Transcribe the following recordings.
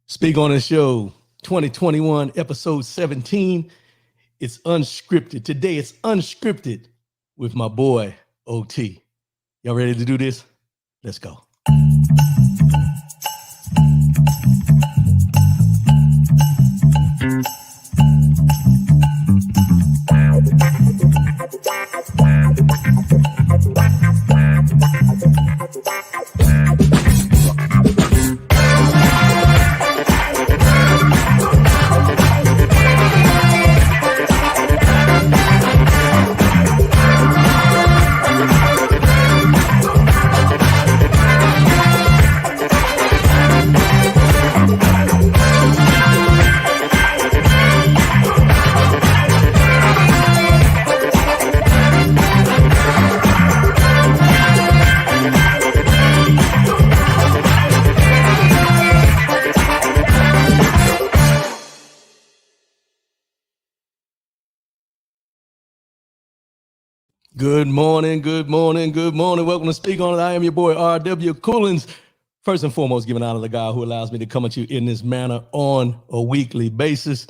Speak on the show 2021 episode 17. It's unscripted. Today it's unscripted with my boy OT. Y'all ready to do this? Let's go. Good morning, good morning, good morning. Welcome to Speak On It. I am your boy, R.W. Coolins. First and foremost, giving honor to the God who allows me to come at you in this manner on a weekly basis.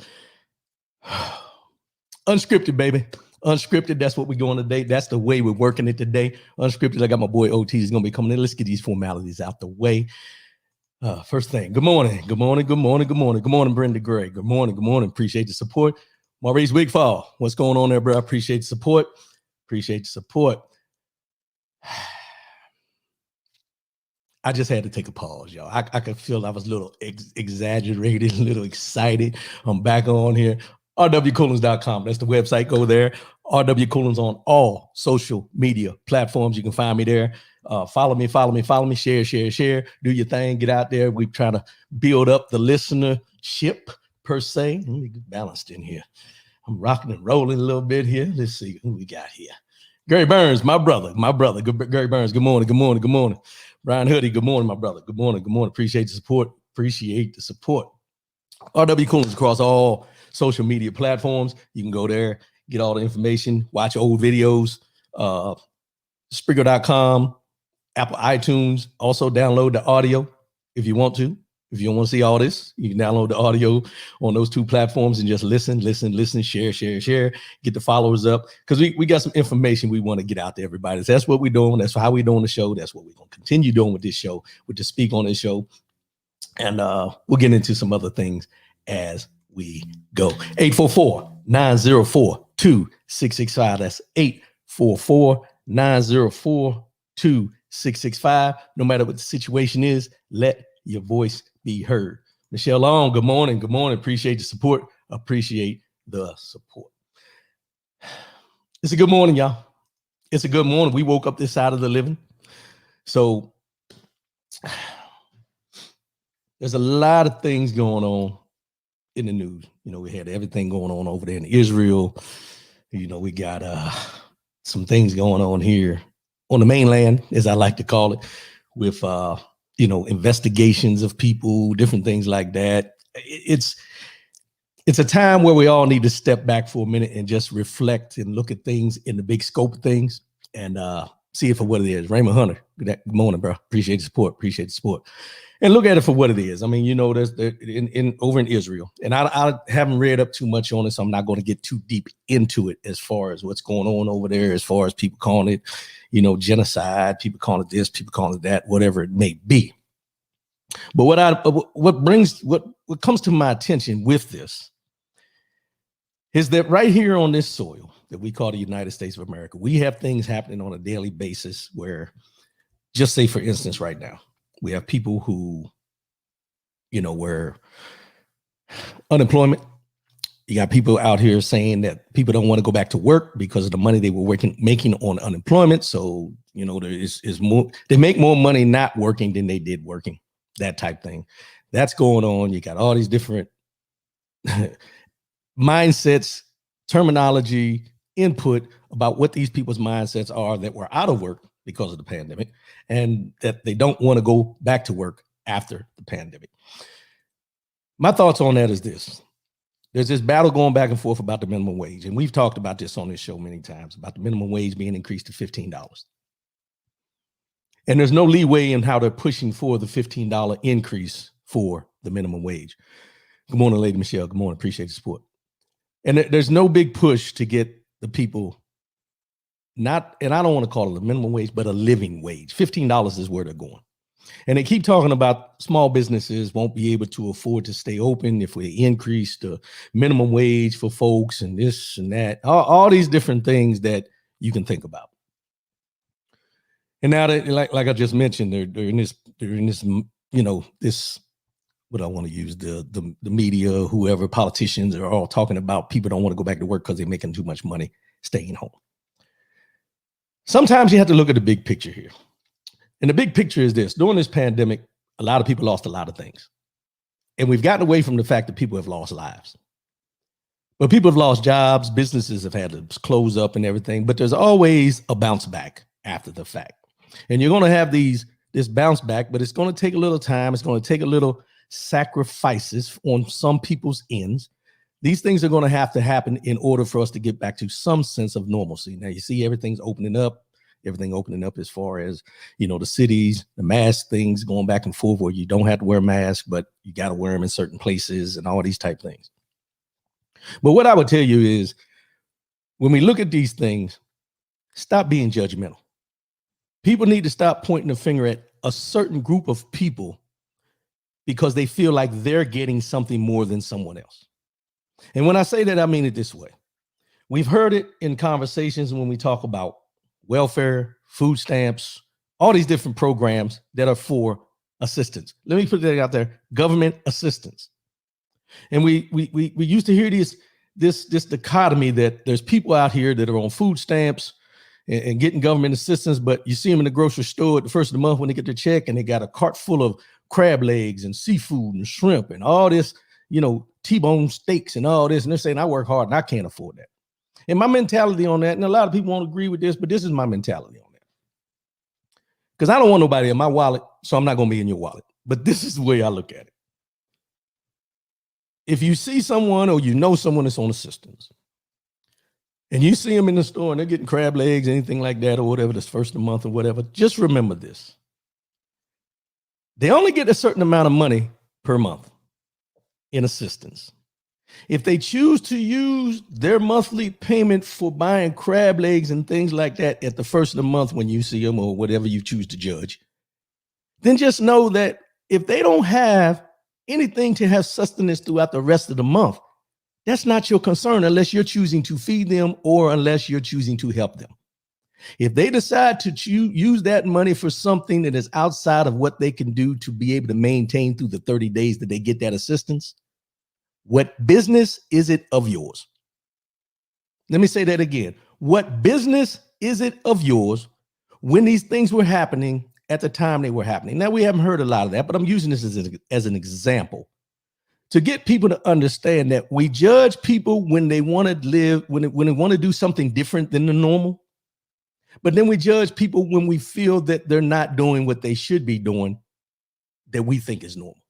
Unscripted, baby. Unscripted, that's what we're doing today. That's the way we're working it today. Unscripted, I got my boy OT. He's going to be coming in. Let's get these formalities out the way. First thing, good morning, good morning, good morning, good morning. Good morning, Brenda Gray. Good morning, good morning. Appreciate the support. Maurice Wigfall, what's going on there, bro? I appreciate the support. Appreciate the support. I just had to take a pause, y'all. I could feel I was a little exaggerated, a little excited. I'm back on here. rwcoolins.com. That's the website. Go there. RW Coolins on all social media platforms. You can find me there. Follow me. Share. Do your thing. Get out there. We're trying to build up the listenership per se. Let me get balanced in here. I'm rocking and rolling a little bit here. Let's see who we got here. Gary Burns, my brother. Gary Burns, good morning. Brian Hoodie, good morning, my brother. Good morning. Appreciate the support. RW Coolins across all social media platforms. You can go there, get all the information, watch old videos, Spreaker.com, Apple iTunes. Also download the audio if you want to. If you don't want to see all this, you can download the audio on those two platforms and just listen, share, get the followers up. Because we got some information we want to get out to everybody. That's what we're doing. That's how we're doing the show. That's what we're going to continue doing with this show, with the Speak On This show. And we'll get into some other things as we go. 844-904-2665. That's 844-904-2665. No matter what the situation is, let your voice be heard. Michelle Long, good morning. Appreciate the support. It's a good morning, y'all. It's a good morning. We woke up this side of the living. So there's a lot of things going on in the news. You know, we had everything going on over there in Israel. You know, we got some things going on here on the mainland, as I like to call it, with investigations of people, different things like that. It's a time where we all need to step back for a minute and just reflect and look at things in the big scope of things and see it for what it is. Raymond Hunter, good morning, bro. Appreciate the support. And look at it for what it is. I mean, you know, there's over in Israel, and I haven't read up too much on it, so I'm not going to get too deep into it as far as what's going on over there, as far as people calling it, genocide, people calling it this, people calling it that, whatever it may be. But what comes to my attention with this is that right here on this soil that we call the United States of America, we have things happening on a daily basis where, just say for instance, right now, we have people who, where unemployment. You got people out here saying that people don't want to go back to work because of the money they were making on unemployment. So, there is more. They make more money not working than they did working. That type thing. That's going on. You got all these different mindsets, terminology, input about what these people's mindsets are that were out of work because of the pandemic, and that they don't want to go back to work after the pandemic. My thoughts on that is this. There's this battle going back and forth about the minimum wage. And we've talked about this on this show many times, about the minimum wage being increased to $15. And there's no leeway in how they're pushing for the $15 increase for the minimum wage. Good morning, Lady Michelle. Good morning. Appreciate the support. And there's no big push to get the people not, and I don't want to call it a minimum wage, but a living wage. $15 is where they're going. And they keep talking about small businesses won't be able to afford to stay open if we increase the minimum wage for folks and this and that, all these different things that you can think about. And now that, like I just mentioned, they're in this, this, what I want to use, the media, whoever, politicians are all talking about people don't want to go back to work because they're making too much money staying home. Sometimes you have to look at the big picture here. And the big picture is this: during this pandemic, a lot of people lost a lot of things. And we've gotten away from the fact that people have lost lives. But people have lost jobs, businesses have had to close up and everything, but there's always a bounce back after the fact. And you're going to have this bounce back, but it's going to take a little time. It's going to take a little sacrifices on some people's ends. These things are going to have to happen in order for us to get back to some sense of normalcy. Now, you see everything opening up as far as, the cities, the mask things going back and forth where you don't have to wear masks, but you got to wear them in certain places and all these type things. But what I would tell you is, when we look at these things, stop being judgmental. People need to stop pointing the finger at a certain group of people because they feel like they're getting something more than someone else. And when I say that, I mean it this way. We've heard it in conversations when we talk about welfare, food stamps, all these different programs that are for assistance. Let me put that out there: government assistance. And we used to hear this dichotomy that there's people out here that are on food stamps and getting government assistance, but you see them in the grocery store at the first of the month when they get their check and they got a cart full of crab legs and seafood and shrimp and all this, T-bone steaks and all this. And they're saying, I work hard and I can't afford that. And my mentality on that, and a lot of people won't agree with this, but this is my mentality on that. Because I don't want nobody in my wallet, so I'm not going to be in your wallet. But this is the way I look at it. If you see someone or someone that's on assistance, and you see them in the store and they're getting crab legs, anything like that, or whatever, this first of the month or whatever, just remember this. They only get a certain amount of money per month in assistance. If they choose to use their monthly payment for buying crab legs and things like that at the first of the month when you see them or whatever you choose to judge, then just know that if they don't have anything to have sustenance throughout the rest of the month, that's not your concern unless you're choosing to feed them or unless you're choosing to help them. If they decide to use that money for something that is outside of what they can do to be able to maintain through the 30 days that they get that assistance, what business is it of yours? Let me say that again. What business is it of yours when these things were happening at the time they were happening? Now, we haven't heard a lot of that, but I'm using this as an example to get people to understand that we judge people when they want to live, when they want to do something different than the normal. But then we judge people when we feel that they're not doing what they should be doing that we think is normal.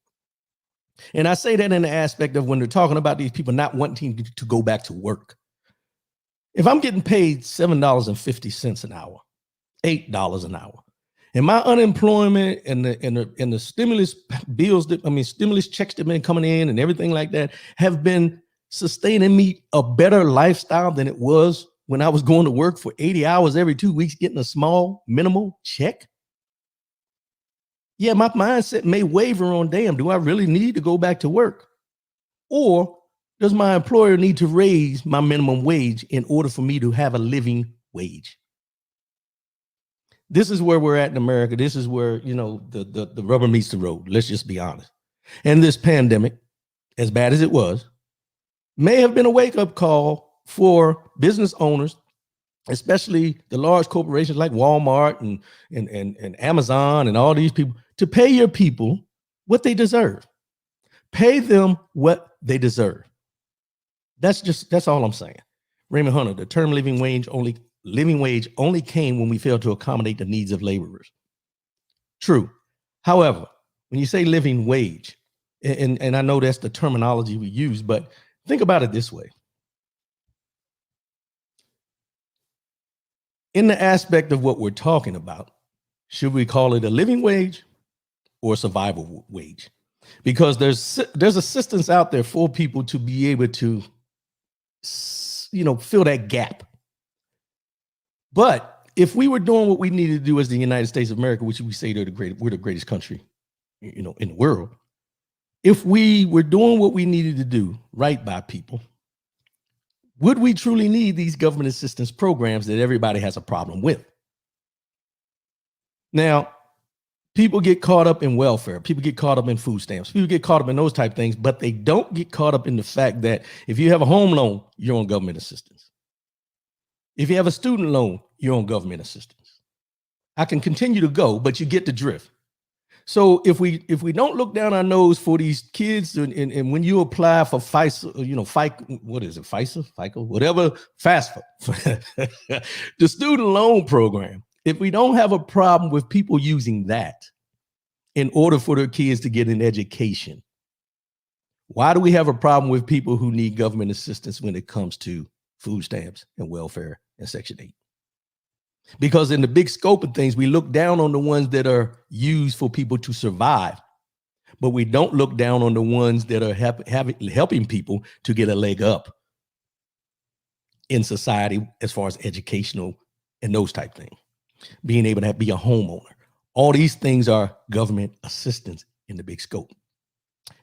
And I say that in the aspect of when they're talking about these people not wanting to go back to work. If I'm getting paid $7.50 an hour, $8 an hour, and my unemployment and the stimulus bills, stimulus checks that have been coming in and everything like that have been sustaining me a better lifestyle than it was when I was going to work for 80 hours every 2 weeks, getting a small minimal check. Yeah, my mindset may waver on, damn, do I really need to go back to work? Or does my employer need to raise my minimum wage in order for me to have a living wage? This is where we're at in America. This is where, the rubber meets the road. Let's just be honest. And this pandemic, as bad as it was, may have been a wake-up call for business owners, especially the large corporations like Walmart and Amazon and all these people, to pay your people what they deserve. Pay them what they deserve. That's all I'm saying. Raymond Hunter, the term living wage only came when we failed to accommodate the needs of laborers. True. However, when you say living wage, and I know that's the terminology we use, but think about it this way. In the aspect of what we're talking about, should we call it a living wage or a survival wage? because there's assistance out there for people to be able to, fill that gap. But if we were doing what we needed to do as the United States of America, which we say we're the greatest country, in the world, if we were doing what we needed to do right by people, would we truly need these government assistance programs that everybody has a problem with? Now, people get caught up in welfare. People get caught up in food stamps. People get caught up in those type of things, but they don't get caught up in the fact that if you have a home loan, you're on government assistance. If you have a student loan, you're on government assistance. I can continue to go, but you get the drift. So if we don't look down our nose for these kids, and when you apply for FISA, FICA, what is it, FICA, whatever, FAFSA, the student loan program, if we don't have a problem with people using that in order for their kids to get an education, why do we have a problem with people who need government assistance when it comes to food stamps and welfare and Section 8? Because in the big scope of things, we look down on the ones that are used for people to survive, but we don't look down on the ones that are helping people to get a leg up in society as far as educational and those type things, being able to be a homeowner. All these things are government assistance in the big scope.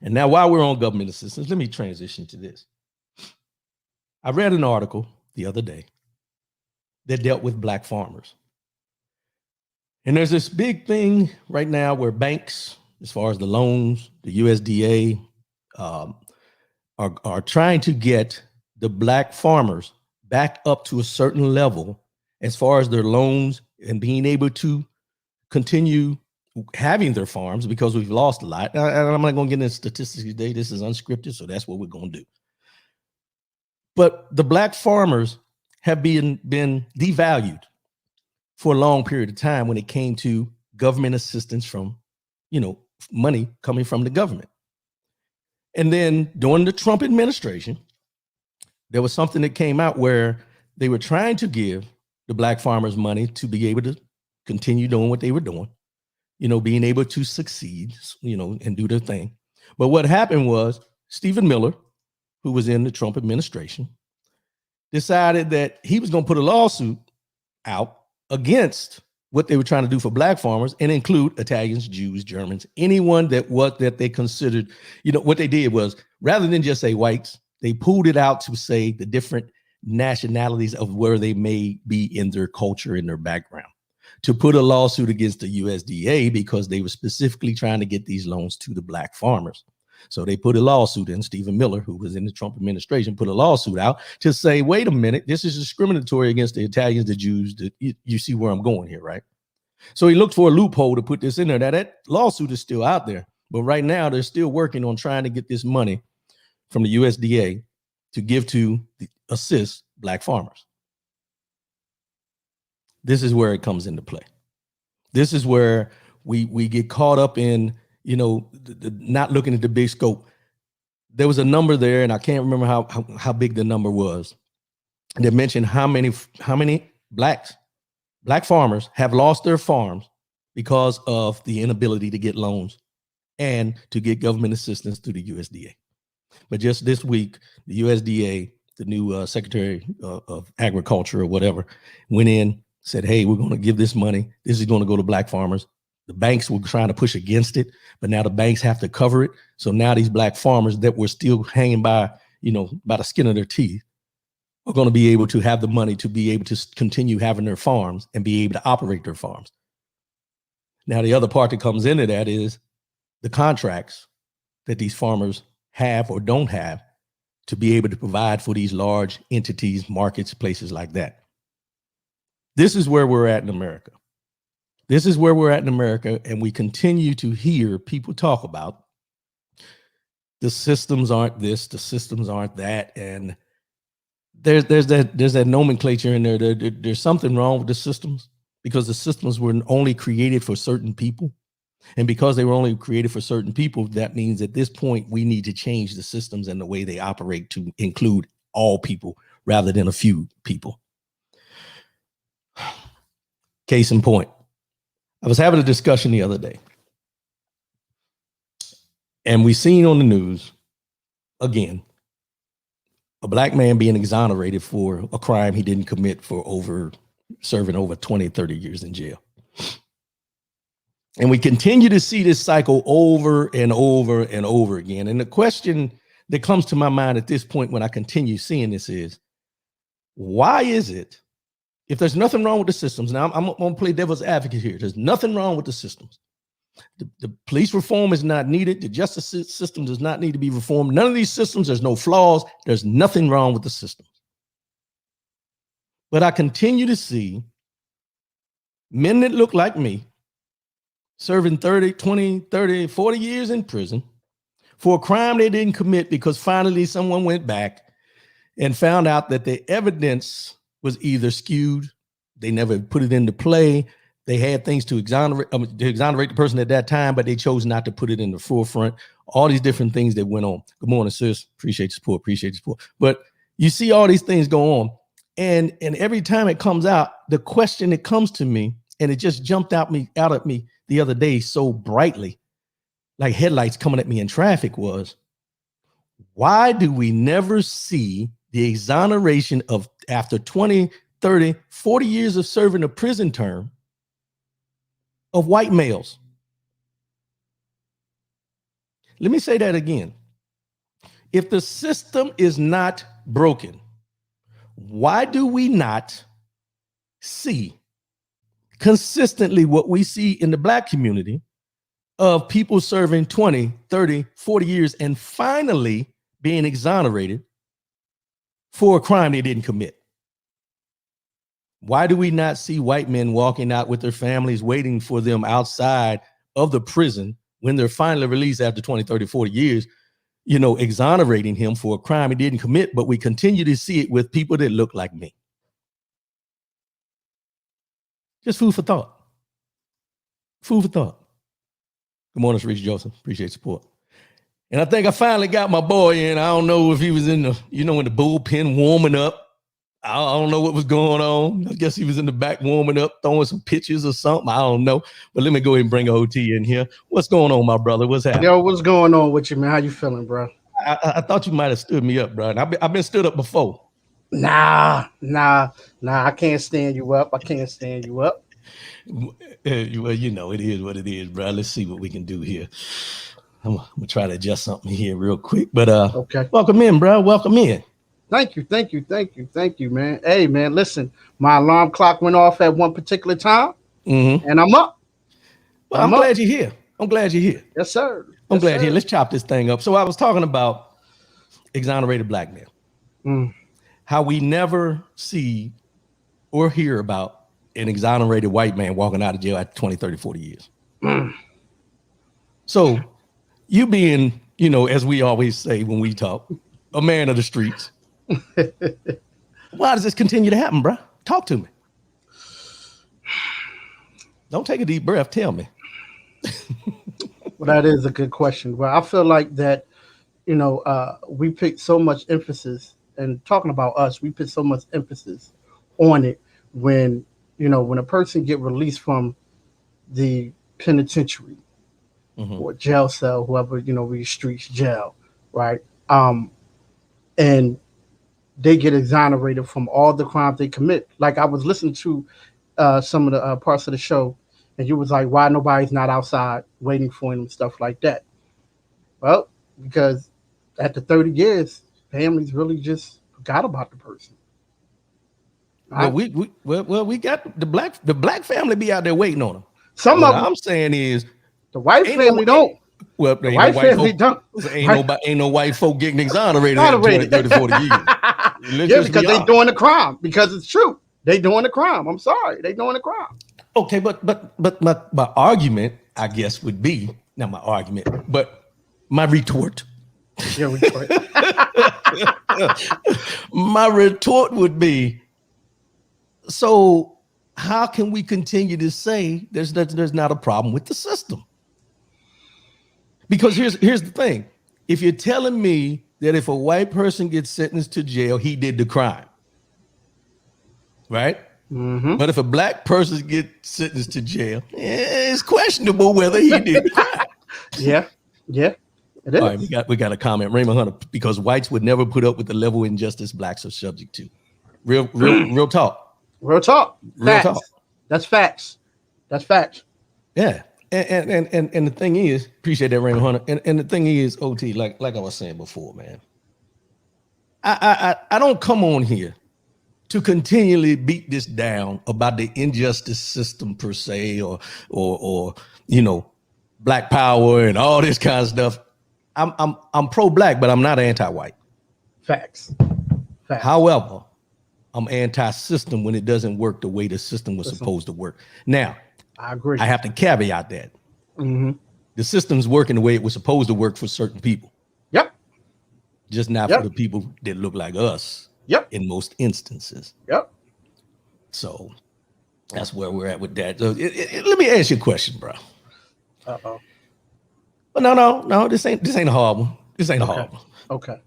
And now while we're on government assistance, let me transition to this. I read an article the other day that dealt with Black farmers. And there's this big thing right now where banks, as far as the loans, the USDA, are trying to get the Black farmers back up to a certain level as far as their loans and being able to continue having their farms, because we've lost a lot. And I'm not going to get into statistics today. This is unscripted, so that's what we're going to do. But the Black farmers have been devalued for a long period of time when it came to government assistance from, money coming from the government. And then during the Trump administration, there was something that came out where they were trying to give the Black farmers money to be able to continue doing what they were doing, being able to succeed, and do their thing. But what happened was Stephen Miller, who was in the Trump administration, decided that he was going to put a lawsuit out against what they were trying to do for Black farmers, and include Italians, Jews, Germans, anyone that they considered. What they did was, rather than just say whites, they pulled it out to say the different nationalities of where they may be in their culture, in their background, to put a lawsuit against the USDA because they were specifically trying to get these loans to the Black farmers. So they put a lawsuit in. Stephen Miller, who was in the Trump administration, put a lawsuit out to say, wait a minute, this is discriminatory against the Italians, the Jews. You see where I'm going here, right? So he looked for a loophole to put this in there. Now that lawsuit is still out there, but right now they're still working on trying to get this money from the USDA to give to assist Black farmers. This is where it comes into play. This is where we get caught up in, not looking at the big scope. There was a number there, and I can't remember how big the number was, that mentioned how many Black farmers have lost their farms because of the inability to get loans and to get government assistance through the USDA. But just this week, the USDA, the new Secretary of Agriculture or whatever, went in, said, hey, we're going to give this money. This is going to go to Black farmers. The banks were trying to push against it, but now the banks have to cover it. So now these Black farmers that were still hanging by the skin of their teeth are going to be able to have the money to be able to continue having their farms and be able to operate their farms. Now, the other part that comes into that is the contracts that these farmers have or don't have to be able to provide for these large entities, markets, places like that. This is where we're at in America. This is where we're at in America, and we continue to hear people talk about the systems aren't this, the systems aren't that, and there's that nomenclature in there. There's something wrong with the systems, because the systems were only created for certain people, and because they were only created for certain people, that means at this point we need to change the systems and the way they operate to include all people rather than a few people. Case in point. I was having a discussion the other day. And we seen on the news, again, a black man being exonerated for a crime he didn't commit for serving over 20, 30 years in jail. And we continue to see this cycle over and over and over again. And the question that comes to my mind at this point when I continue seeing this is, why is it, if there's nothing wrong with the systems, now I'm going to play devil's advocate here. There's nothing wrong with the systems. The police reform is not needed. The justice system does not need to be reformed. None of these systems, there's no flaws. There's nothing wrong with the systems. But I continue to see men that look like me serving 30, 20, 30, 40 years in prison for a crime they didn't commit because finally someone went back and found out that the evidence was either skewed, they never put it into play, they had things to exonerate the person at that time, but they chose not to put it in the forefront. All these different things that went on. Good morning, sis. Appreciate your support. But you see all these things go on. And every time it comes out, the question that comes to me, and it just jumped out at me the other day so brightly, like headlights coming at me in traffic, was, why do we never see the exoneration of, after 20, 30, 40 years of serving a prison term, of white males? Let me say that again. If the system is not broken, why do we not see consistently what we see in the black community of people serving 20, 30, 40 years and finally being exonerated for a crime they didn't commit? Why do we not see white men walking out with their families waiting for them outside of the prison when they're finally released after 20, 30, 40 years, exonerating him for a crime he didn't commit, but we continue to see it with people that look like me? Just food for thought. Food for thought. Good morning, Reese Joseph. Appreciate support. And I think I finally got my boy in. I don't know if he was in the, in the bullpen warming up. I don't know what was going on. I guess he was in the back warming up, throwing some pitches or something. I don't know. But let me go ahead and bring OT in here. What's going on, my brother? What's happening? Yo, what's going on with you, man? How you feeling, bro? I thought you might have stood me up, bro. I've been stood up before. Nah. I can't stand you up. Well, it is what it is, bro. Let's see what we can do here. I'm gonna try to adjust something here real quick. But okay. Welcome in, bro. Welcome in. Thank you, man. Hey, man, listen, my alarm clock went off at one particular time, and I'm up. Well, I'm glad you're here. Yes, sir. I'm glad you're here. Let's chop this thing up. So I was talking about exonerated black men, how we never see or hear about an exonerated white man walking out of jail after 20, 30, 40 years. So you being, as we always say when we talk, a man of the streets, why does this continue to happen, bro? Talk to me. Don't take a deep breath. Tell me. Well, that is a good question. Well, I feel like that, we put so much emphasis, and talking about us, we put so much emphasis on it when a person get released from the penitentiary or jail cell, whoever, we streets jail, right? And they get exonerated from all the crimes they commit. Like I was listening to some of the parts of the show, and you was like, why nobody's not outside waiting for him and stuff like that? Well, because after 30 years, families really just forgot about the person. Right? Well, we got the black family be out there waiting on them. Some what of them, I'm saying is the white family don't. Well, the white family don't. Ain't no white folk getting exonerated after 20, 30, 40 years. Yeah, because they doing the crime. Because it's true. They doing the crime. I'm sorry. They doing the crime. Okay, but my argument, I guess, would be, not my argument, but my retort. Your retort. My retort would be, so how can we continue to say there's not a problem with the system? Because here's the thing. If you're telling me that if a white person gets sentenced to jail, he did the crime, right? But if a black person gets sentenced to jail, it's questionable whether he did the crime. Yeah. It All right, is. we got a comment, Raymond Hunter, because whites would never put up with the level of injustice blacks are subject to. Real talk. Real talk. Real talk. Facts. That's facts. That's facts. Yeah. And the thing is, appreciate that, Raymond Hunter. And the thing is, OT, like I was saying before, man, I don't come on here to continually beat this down about the injustice system per se, or black power and all this kind of stuff. I'm pro-black, but I'm not anti-white. Facts. Facts. However, I'm anti-system when it doesn't work the way the system was supposed to work. Now, I agree. I have to caveat that. Mm-hmm. The system's working the way it was supposed to work for certain people. Yep. Just not Yep. for the people that look like us. Yep. In most instances. Yep. So that's where we're at with that. So let me ask you a question, bro. Uh-oh. But no, this ain't a hard one. This ain't a hard one. Okay.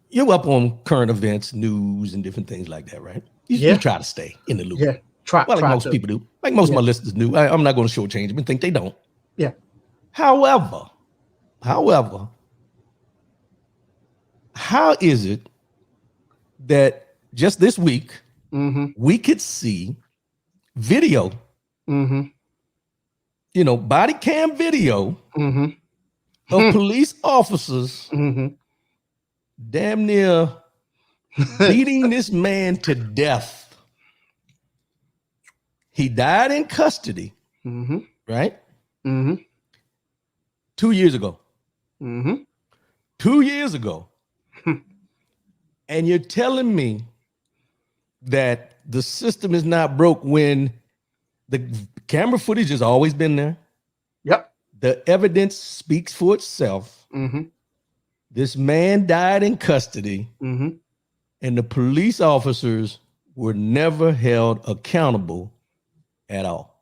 You're up on current events, news, and different things like that, right? You try to stay in the loop. Yeah. Try like most to. people do. Like most of my listeners do. I'm not going to shortchange them and think they don't. Yeah. However, how is it that just this week we could see video, body cam video of police officers damn near beating this man to death? He died in custody, right? 2 years ago. 2 years ago. And you're telling me that the system is not broke when the camera footage has always been there. Yep. The evidence speaks for itself. This man died in custody, and the police officers were never held accountable at all.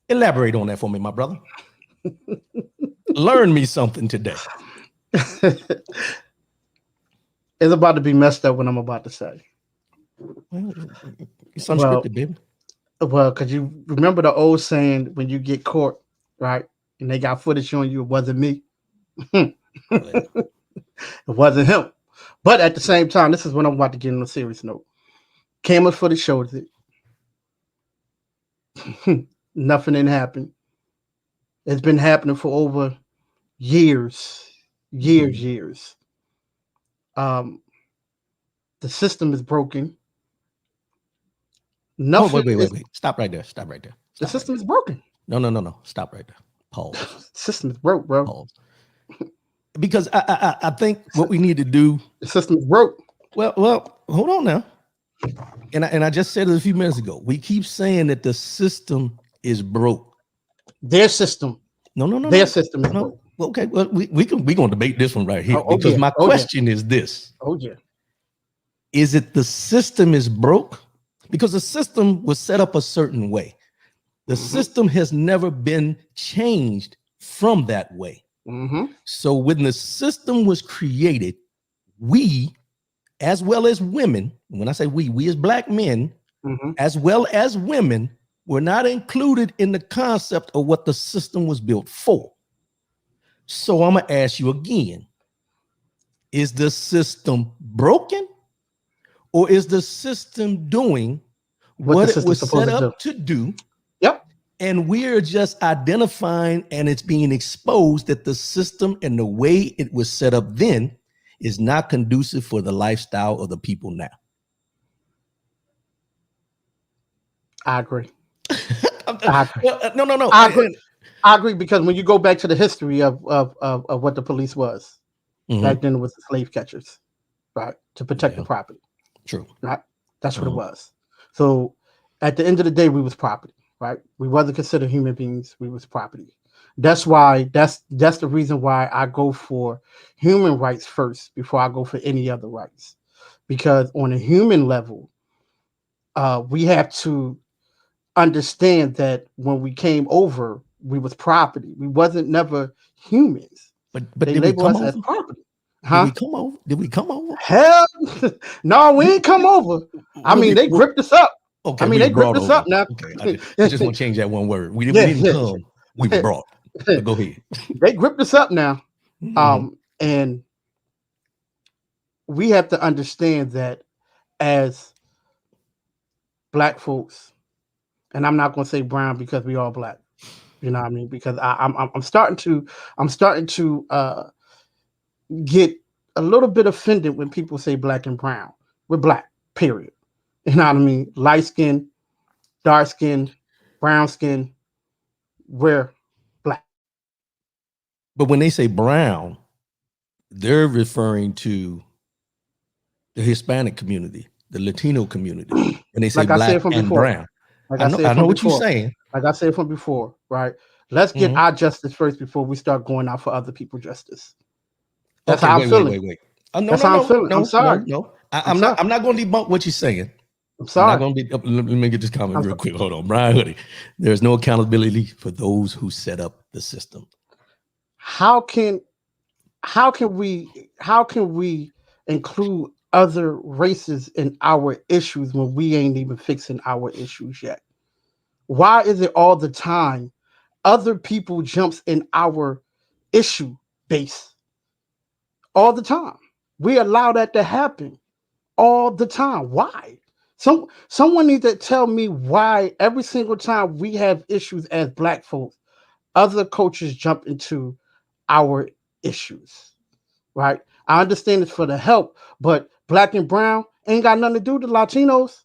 Elaborate on that for me, my brother. Learn me something today. It's about to be messed up what I'm about to say. Well, it's unscripted, baby. Well, because you remember the old saying, when you get caught, right, and they got footage showing you it wasn't me. It wasn't him. But at the same time, this is when I'm about to get on a serious note. Camera footage shows it. Nothing didn't happen. It's been happening for over years. The system is broken. Wait. Stop right there. The system is broken. No. Stop right there. Pause. The system is broke, bro. Pause. Because I think what we need to do. The system is broke. Well, hold on now. And I just said it a few minutes ago. We keep saying that the system is broke. Their system. No. Their system is broke. Well, okay. Well, we're gonna debate this one right here because my question is this. Oh yeah. Is it the system is broke? Because the system was set up a certain way. The system has never been changed from that way. So when the system was created, we, as well as women, when I say we as black men, as well as women, were not included in the concept of what the system was built for. So I'm gonna ask you again, is the system broken? Or is the system doing what it was set up to do? Yep. And we're just identifying, and it's being exposed that the system and the way it was set up then is not conducive for the lifestyle of the people now. I agree. No. I agree, because when you go back to the history of what the police was, back then it was the slave catchers, right? To protect the property. True. Right? That's what it was. So at the end of the day, we was property, right? We wasn't considered human beings. We was property. That's why that's the reason why I go for human rights first before I go for any other rights. Because on a human level, we have to understand that when we came over, we was property. We wasn't never humans. But they label us as property. Huh? Did we come over? Hell, no, we ain't come over. I mean, they gripped us up. Okay, I mean, they gripped us up now. Okay, I just want to change that one word. We didn't come. We were brought. But go ahead. They gripped us up now. Mhm. And we have to understand that as black folks, and I'm not going to say brown because we all black. You know what I mean? Because I'm starting to get a little bit offended when people say black and brown. We're black, period. You know what I mean? Light skin, dark skin, brown skin, we're black. But when they say brown, they're referring to the Hispanic community, the Latino community. When they say Like I black said from and before, brown, I know, what you're saying. like I said from before, right? Let's get Mhm. our justice first before we start going out for other people's justice. That's Okay, how I'm feeling. wait. Oh, no, That's no, how I'm no, feeling. I'm no, no, sorry. no. I'm sorry. I'm not going to debunk what you're saying. I'm I'm not sorry. going to be. Let me get this comment I'm real so- quick. Hold on, Brian Hoodie. There's no accountability for those who set up the system. how can how can we include other races in our issues when we ain't even fixing our issues yet? Why is it all the time other people jumps in our issue base all the time? We allow that to happen all the time. Why? Someone needs to tell me why every single time we have issues as black folks, other cultures jump into our issues. Right? I understand it's for the help, but black and brown ain't got nothing to do with the Latinos.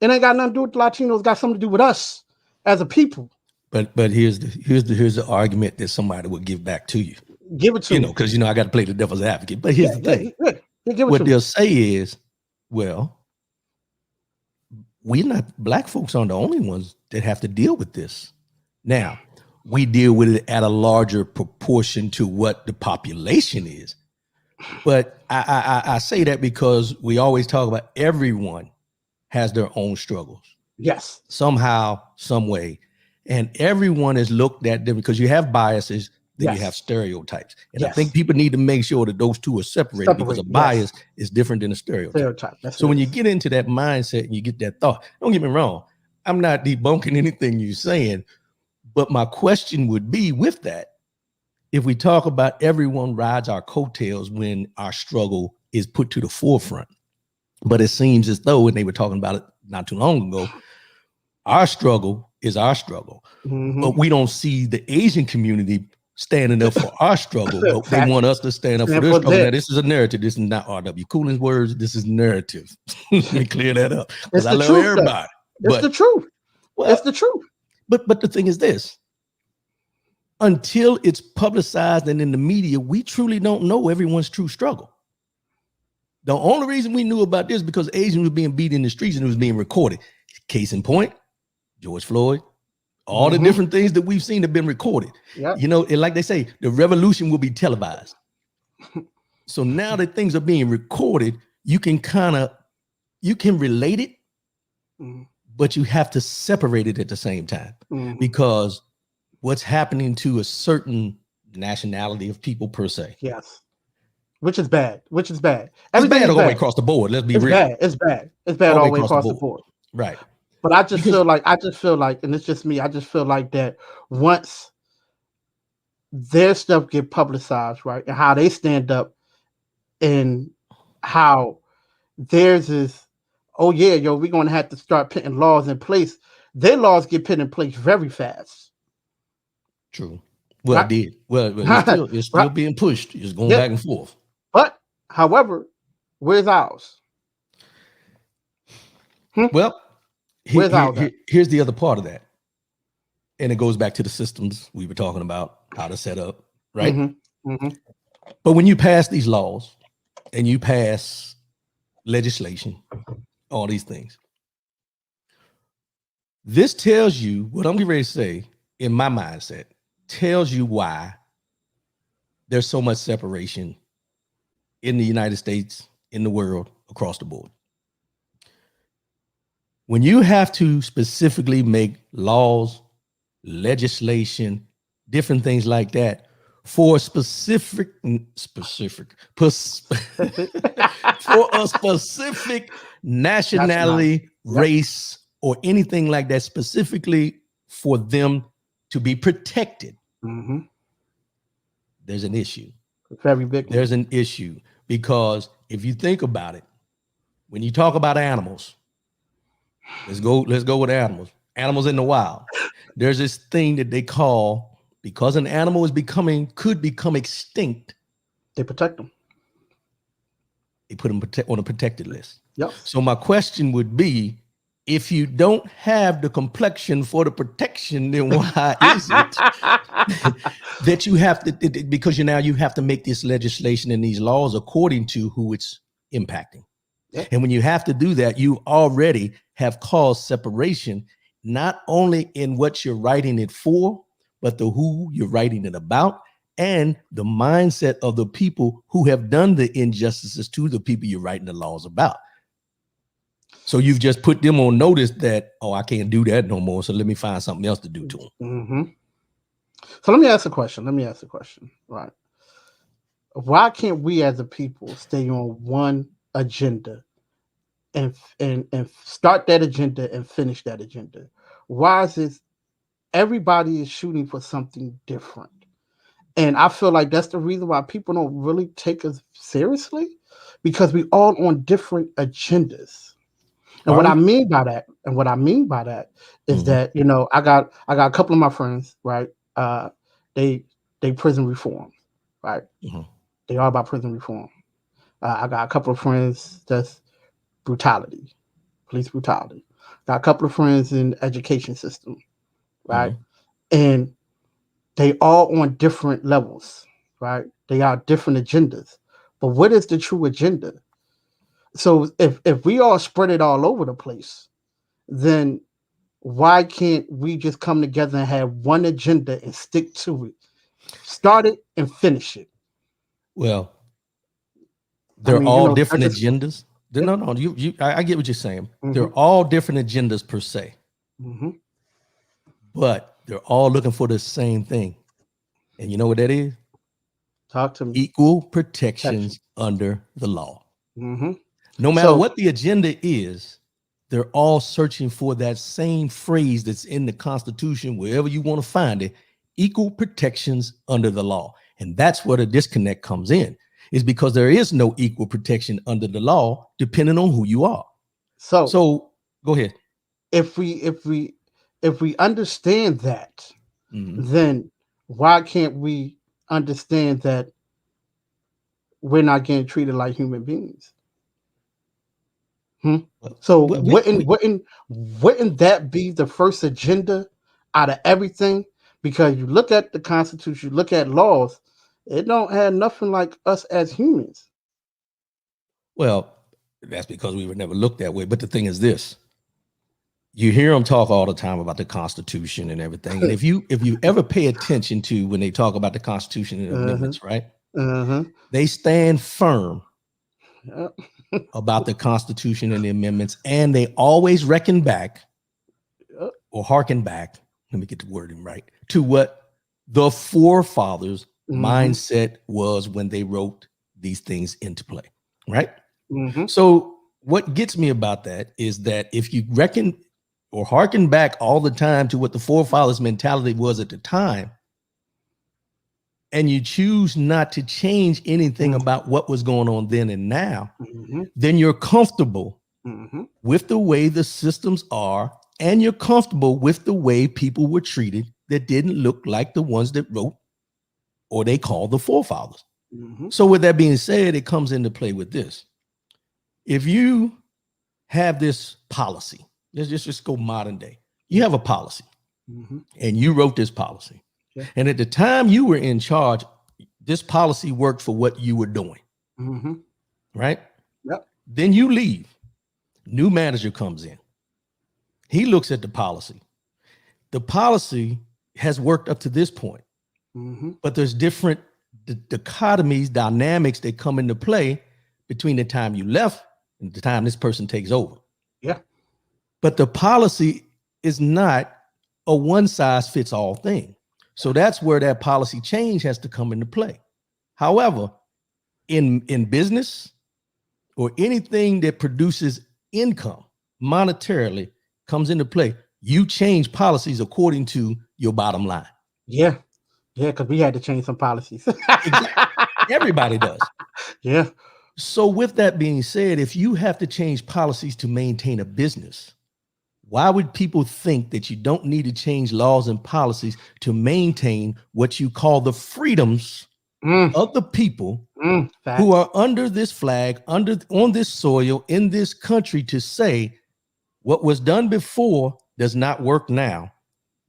It ain't got nothing to do with the Latinos. It's got something to do with us as a people. But here's the argument that somebody would give back to you. Give it to me. Because I got to play the devil's advocate. But here's Yeah, the yeah, thing: yeah. Yeah, give it what to me. they'll say is, well, we not black folks aren't the only ones that have to deal with this. Now, we deal with it at a larger proportion to what the population is. But I say that because we always talk about everyone has their own struggles Yes. somehow, some way. And everyone is looked at different because you have biases, then you have Yes. stereotypes. And I Yes. think people need to make sure that those two are separated because a Separate. Yes. bias is different than a stereotype. Stereotype. That's So what when it you is. get into that mindset and you get that thought, don't get me wrong, I'm not debunking anything you're saying, but my question would be with that, if we talk about everyone rides our coattails when our struggle is put to the forefront, but it seems as though, and they were talking about it not too long ago, our struggle is our struggle, but we don't see the Asian community standing up for our struggle, but they want us to stand up for Stand their for struggle. Now, that. this is a narrative. This is not R.W. Cooling's words. This is narrative. Let me clear that up because It's I the love truth, though. everybody. It's the But truth. well, It's the truth. but the thing is this: until it's publicized and in the media, we truly don't know everyone's true struggle. The only reason we knew about this because Asians were being beat in the streets and it was being recorded. Case in point, George Floyd, all the different things that we've seen have been recorded. Yep. And like they say, the revolution will be televised. So now that things are being recorded, you can relate it, but you have to separate it at the same time because what's happening to a certain nationality of people per se. Yes. Which is bad. Which is bad. It's Everything bad is all the way bad. across the board. Let's be It's real. bad. It's bad. It's bad all the way across the board. Right. But I just feel like, and it's just me, I just feel like that once their stuff get publicized, right, and how they stand up and how theirs is, oh yeah, yo, we're gonna have to start putting laws in place. Their laws get put in place very fast. True. Well, Right? it did. Well, it's still Right? being pushed. It's going Yeah. back and forth. But however, where's ours? Well, Where's ours at? here's the other part of that. And it goes back to the systems we were talking about, how to set up, right? But when you pass these laws and you pass legislation, all these things, this tells you what I'm getting ready to say in my mindset, tells you why there's so much separation in the United States, in the world, across the board. When you have to specifically make laws, legislation, different things like that for specific for a specific nationality, race, or anything like that, specifically for them to be protected. Mm-hmm. there's an issue. Very big one. There's an issue because if you think about it, when you talk about animals, let's go with animals. Animals in the wild. There's this thing that they call, because an animal could become extinct, They protect them. they put them on a protected list. Yes. So my question would be, if you don't have the complexion for the protection, then why is it that you have to, because you have to make this legislation and these laws according to who it's impacting. Yeah. And when you have to do that, you already have caused separation, not only in what you're writing it for, but the who you're writing it about and the mindset of the people who have done the injustices to the people you're writing the laws about. So you've just put them on notice that, oh, I can't do that no more. So let me find something else to do to them. Mm-hmm. So let me ask a question. Right. Why can't we as a people stay on one agenda and start that agenda and finish that agenda? Why is it everybody is shooting for something different? And I feel like that's the reason why people don't really take us seriously, because we all on different agendas. And what I mean by that is that, I got a couple of my friends, right? They prison reform, right? Mm-hmm. They are about prison reform. I got a couple of friends that's brutality, police brutality. Got a couple of friends in the education system, right? Mm-hmm. And they all on different levels, right? They are different agendas. But what is the true agenda? So if we all spread it all over the place, then why can't we just come together and have one agenda and stick to it? Start it and finish it. Well, they're all different agendas. Yeah. No, I get what you're saying. Mm-hmm. They're all different agendas per se. Mm-hmm. But they're all looking for the same thing. And you know what that is? Talk to me. Equal protections under the law. Mm-hmm. No matter what the agenda is, they're all searching for that same phrase that's in the Constitution, wherever you want to find it, equal protections under the law. And that's where the disconnect comes in, is because there is no equal protection under the law, depending on who you are. So go ahead. If we understand that, mm-hmm. then why can't we understand that we're not getting treated like human beings? So wouldn't that be the first agenda out of everything? Because you look at the Constitution, you look at laws, it don't have nothing like us as humans. Well, that's because we were never looked that way. But the thing is this. You hear them talk all the time about the Constitution and everything. And if you ever pay attention to when they talk about the Constitution and amendments, right? They stand firm about the Constitution and the amendments, and they always reckon back or hearken back, let me get the wording right, to what the forefathers' mindset was when they wrote these things into play, right? So what gets me about that is that if you reckon or hearken back all the time to what the forefathers' mentality was at the time, and you choose not to change anything about what was going on then and now, then you're comfortable with the way the systems are, and you're comfortable with the way people were treated that didn't look like the ones that wrote or they called the forefathers. So with that being said, it comes into play with this. If you have this policy, let's just go modern day. You have a policy and you wrote this policy. Yeah. And at the time you were in charge, this policy worked for what you were doing. Right? Yep. Then you leave. New manager comes in. He looks at the policy. The policy has worked up to this point. But there's different dichotomies, dynamics that come into play between the time you left and the time this person takes over. Yeah. But the policy is not a one-size-fits-all thing. So that's where that policy change has to come into play. However, in business or anything that produces income monetarily comes into play, you change policies according to your bottom line. Yeah. Yeah, because we had to change some policies. Exactly. Everybody does. Yeah. So, with that being said, if you have to change policies to maintain a business, why would people think that you don't need to change laws and policies to maintain what you call the freedoms Mm, of the people who facts. are under this flag, under on this soil, in this country, to say what was done before does not work now?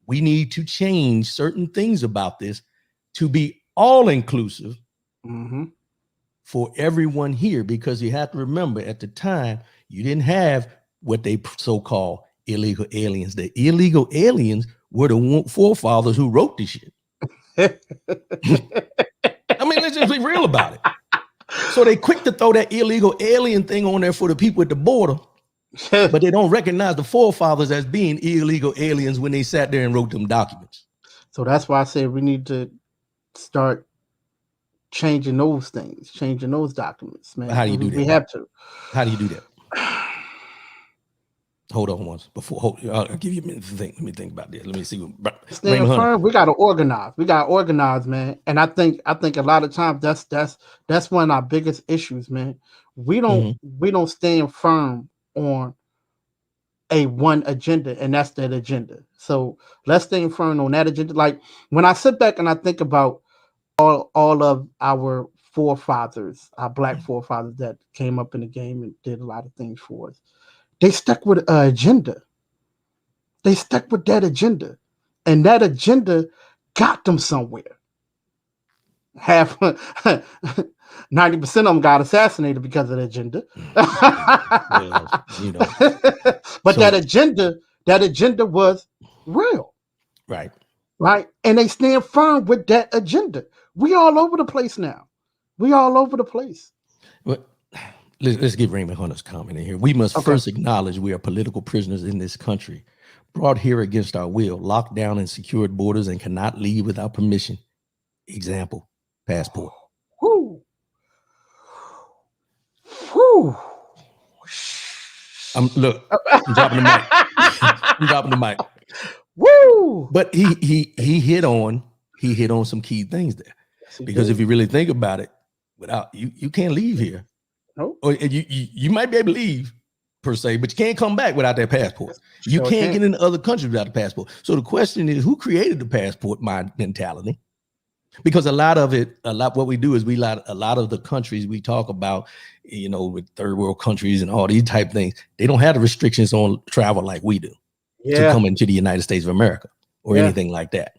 We need to change certain things about this to be all inclusive Mm-hmm. for everyone here, because you have to remember at the time you didn't have what they so-called illegal aliens. The illegal aliens were the forefathers who wrote this shit. I mean, let's just be real about it. So they quick to throw that illegal alien thing on there for the people at the border, but they don't recognize the forefathers as being illegal aliens when they sat there and wrote them documents. So that's why I said we need to start changing those things, changing those documents, man. How do you do We that? have to. How do you do that? Hold on once before. I'll give you a minute to think. Let me think about this. Let me see what Stand firm. We got to organize. We got to organize, man. And I think a lot of times that's one of our biggest issues, man. We don't stand firm on a one agenda, and that's that agenda. So let's stand firm on that agenda. Like when I sit back and I think about all of our forefathers, our black forefathers that came up in the game and did a lot of things for us, they stuck with an agenda. They stuck with that agenda, and that agenda got them somewhere. Half 90% of them got assassinated because of the agenda. Well, you know, but that agenda was real, right? And they stand firm with that agenda. We all over the place now. We all over the place. Well, let's get Raymond Hunter's comment in here. We must first acknowledge we are political prisoners in this country, brought here against our will, locked down and secured borders, and cannot leave without permission. Example, passport. Whoo. Whoo. I'm dropping the mic. I'm dropping the mic. Woo. But he hit on some key things there. Yes, because if you really think about it, without you can't leave here. Nope. Or you might be able to leave per se, but you can't come back without that passport. You can't get into other countries without a passport. So the question is, who created the passport mentality? Because a lot what we do is a lot of the countries we talk about, you know, with third world countries and all these type things, they don't have the restrictions on travel like we do to come into the United States of America or anything like that.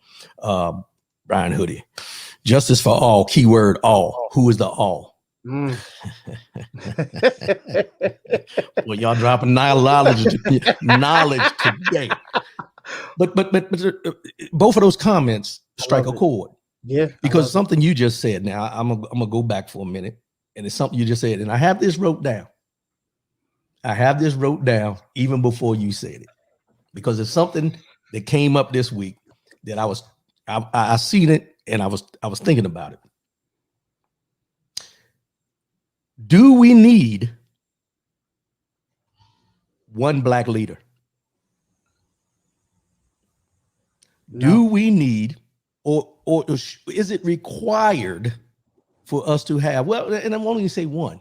Brian Hoodie, justice for all, keyword all. Who is the all? Well, y'all dropping knowledge today. But both of those comments strike a chord. Yeah, because something you just said. Now I'm gonna go back for a minute, and it's something you just said, and I have this wrote down. Even before you said it, because it's something that came up this week that I seen it, and I was thinking about it. Do we need one black leader? No. Do we need or is it required for us to have, well, and I'm only going to say one,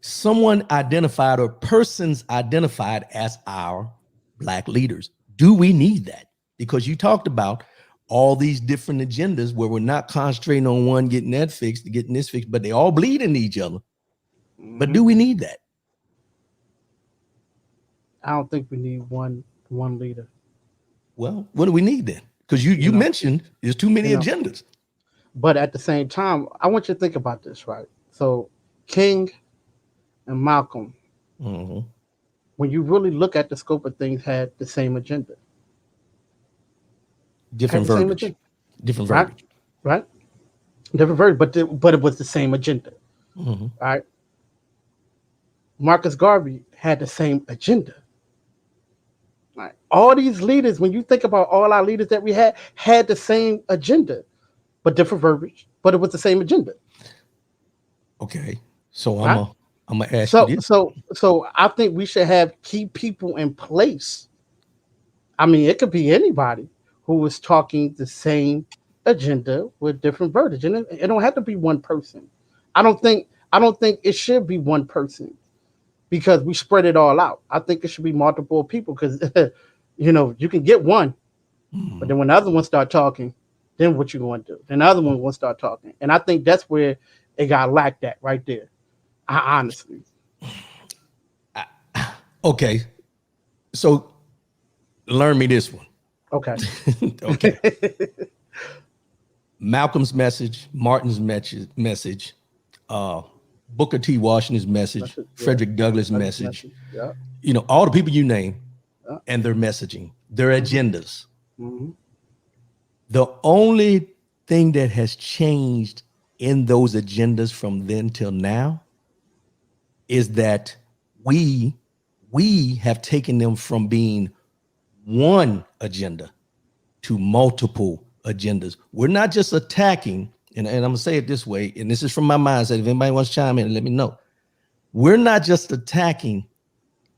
someone identified or persons identified as our black leaders? Do we need that? Because you talked about all these different agendas where we're not concentrating on one, getting that fixed, getting this fixed, but they all bleed into each other. But do we need that? I don't think we need one leader. Well, what do we need then? Because you mentioned there's too many agendas. But at the same time, I want you to think about this, right? So King and Malcolm, when you really look at the scope of things, had the same agenda. Different verbiage. Different verbiage. Right? Different verbiage, but it was the same agenda. Right? Marcus Garvey had the same agenda. Right. All these leaders, when you think about all our leaders that we had the same agenda, but different verbiage, but it was the same agenda. Okay. So I'm gonna ask you this. So I think we should have key people in place. I mean, it could be anybody who was talking the same agenda with different verbiage, and it don't have to be one person. I don't think it should be one person because we spread it all out. I think it should be multiple people because you can get one, but Mhm. then when the other one start talking, then what you going to do? Then the other one will start talking, and I think that's where it got lacked at right there. Honestly, Okay, so learn me this one. okay. Okay, Malcolm's message, Martin's message, uh, Booker T. Washington's message, Yeah, Frederick Douglass' Douglas message. message. Yeah, All the people you name yeah. and their messaging, their Mm-hmm. agendas. Mm-hmm. The only thing that has changed in those agendas from then till now is that we we have taken them from being one agenda to multiple agendas. We're not just attacking, and I'm gonna say it this way, and this is from my mindset. If anybody wants to chime in, let me know. We're not just attacking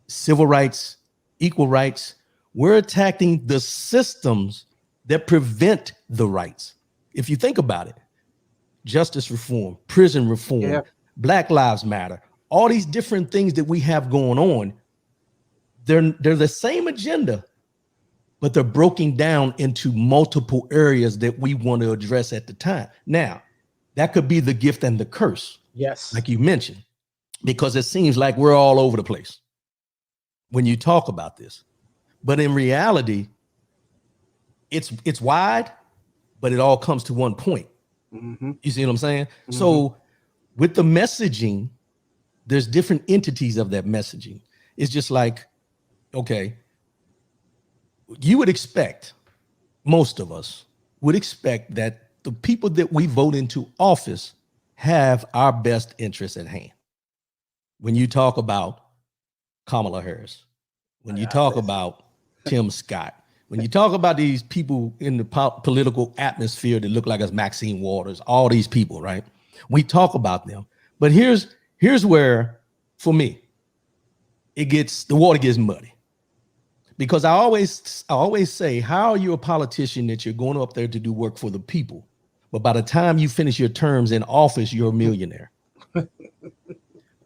civil rights, equal rights. We're attacking the systems that prevent the rights. If you think about it, justice reform, prison reform, Yeah. Black Lives Matter, all these different things that we have going on, they're the same agenda, but they're broken down into multiple areas that we want to address at the time. Now, that could be the gift and the curse, Yes. like you mentioned, because it seems like we're all over the place when you talk about this. But in reality, it's wide, but it all comes to one point. Mm-hmm. You see what I'm saying? Mm-hmm. So with the messaging, there's different entities of that messaging. It's just like, okay, you would expect, most of us would expect that the people that we vote into office have our best interests at hand. When you talk about Kamala Harris, when you talk about Tim Scott, when you talk about these people in the political atmosphere that look like us, Maxine Waters, all these people, right? We talk about them. But here's where, for me, the water gets muddy. Because I always say, how are you a politician that you're going up there to do work for the people, but by the time you finish your terms in office, you're a millionaire?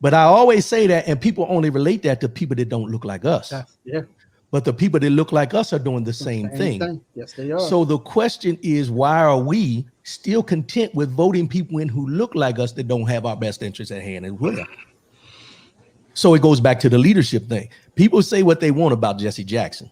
But I always say that, and people only relate that to people that don't look like us. Yeah. But the people that look like us are doing the same Same thing. thing. Yes, they are. So the question is, why are we still content with voting people in who look like us that don't have our best interests at hand as well? So it goes back to the leadership thing. People say what they want about Jesse Jackson.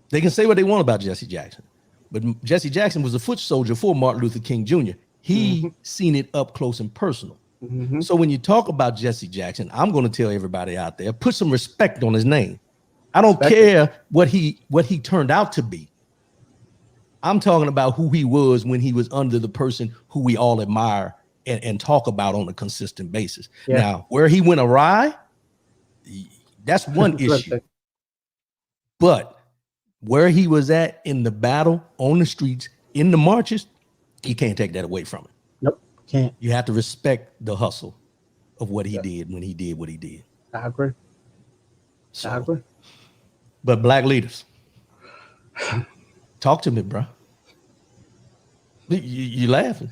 They can say what they want about Jesse Jackson, but Jesse Jackson was a foot soldier for Martin Luther King Jr. Mm-hmm. He seen it up close and personal. Mm-hmm. So when you talk about Jesse Jackson, I'm going to tell everybody out there, put some respect on his name. I don't care what he turned out to be. I'm talking about who he was when he was under the person who we all admire and talk about on a consistent basis. Yeah. Now, where he went awry, that's one issue. But where he was at in the battle, on the streets, in the marches, you can't take that away from him. Nope, can't. You have to respect the hustle of what he did when he did what he did. I agree. So, I agree. but black leaders, talk to me, bro. You laughing?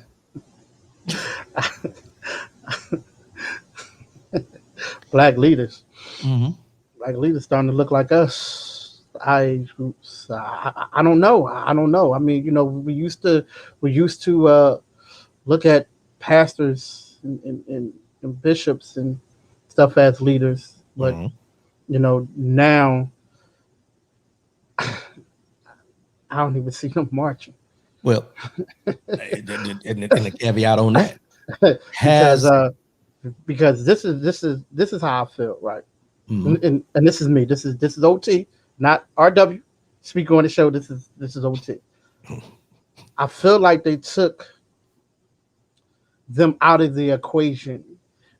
Black leaders. Mm-hmm. Black leaders starting to look like us. Age groups. I don't know. I don't know. I mean, we used to look at pastors and bishops and stuff as leaders, but now I don't even see them marching. Well, and the caveat on that because this is how I feel, right? Mm-hmm. And this is me. This is OT, not RW. Speaking on the show, this is OT. I feel like they took them out of the equation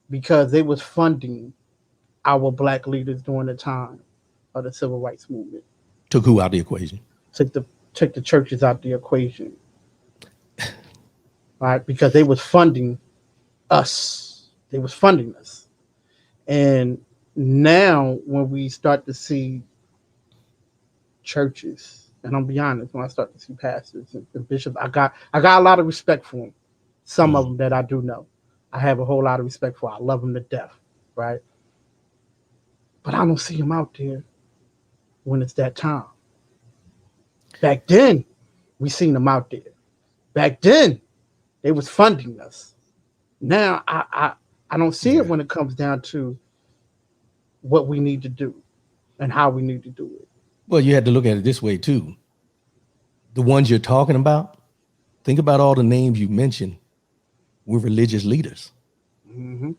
because they was funding our black leaders during the time of the civil rights movement. Took who out of the equation? Took the churches out the equation, right? Because they was funding us. They was funding us, and now when we start to see churches And I'm be honest, when I start to see pastors and bishops, I got a lot of respect for them. Some of Mm. them that I do know, I have a whole lot of respect for. I love them to death, right? But I don't see them out there when it's that time. Back then, we seen them out there. Back then, they was funding us. Now, I don't see it Yeah. when it comes down to what we need to do and how we need to do it. Well, you had to look at it this way too. The ones you're talking about, think about all the names you mentioned were religious leaders. Mm-hmm.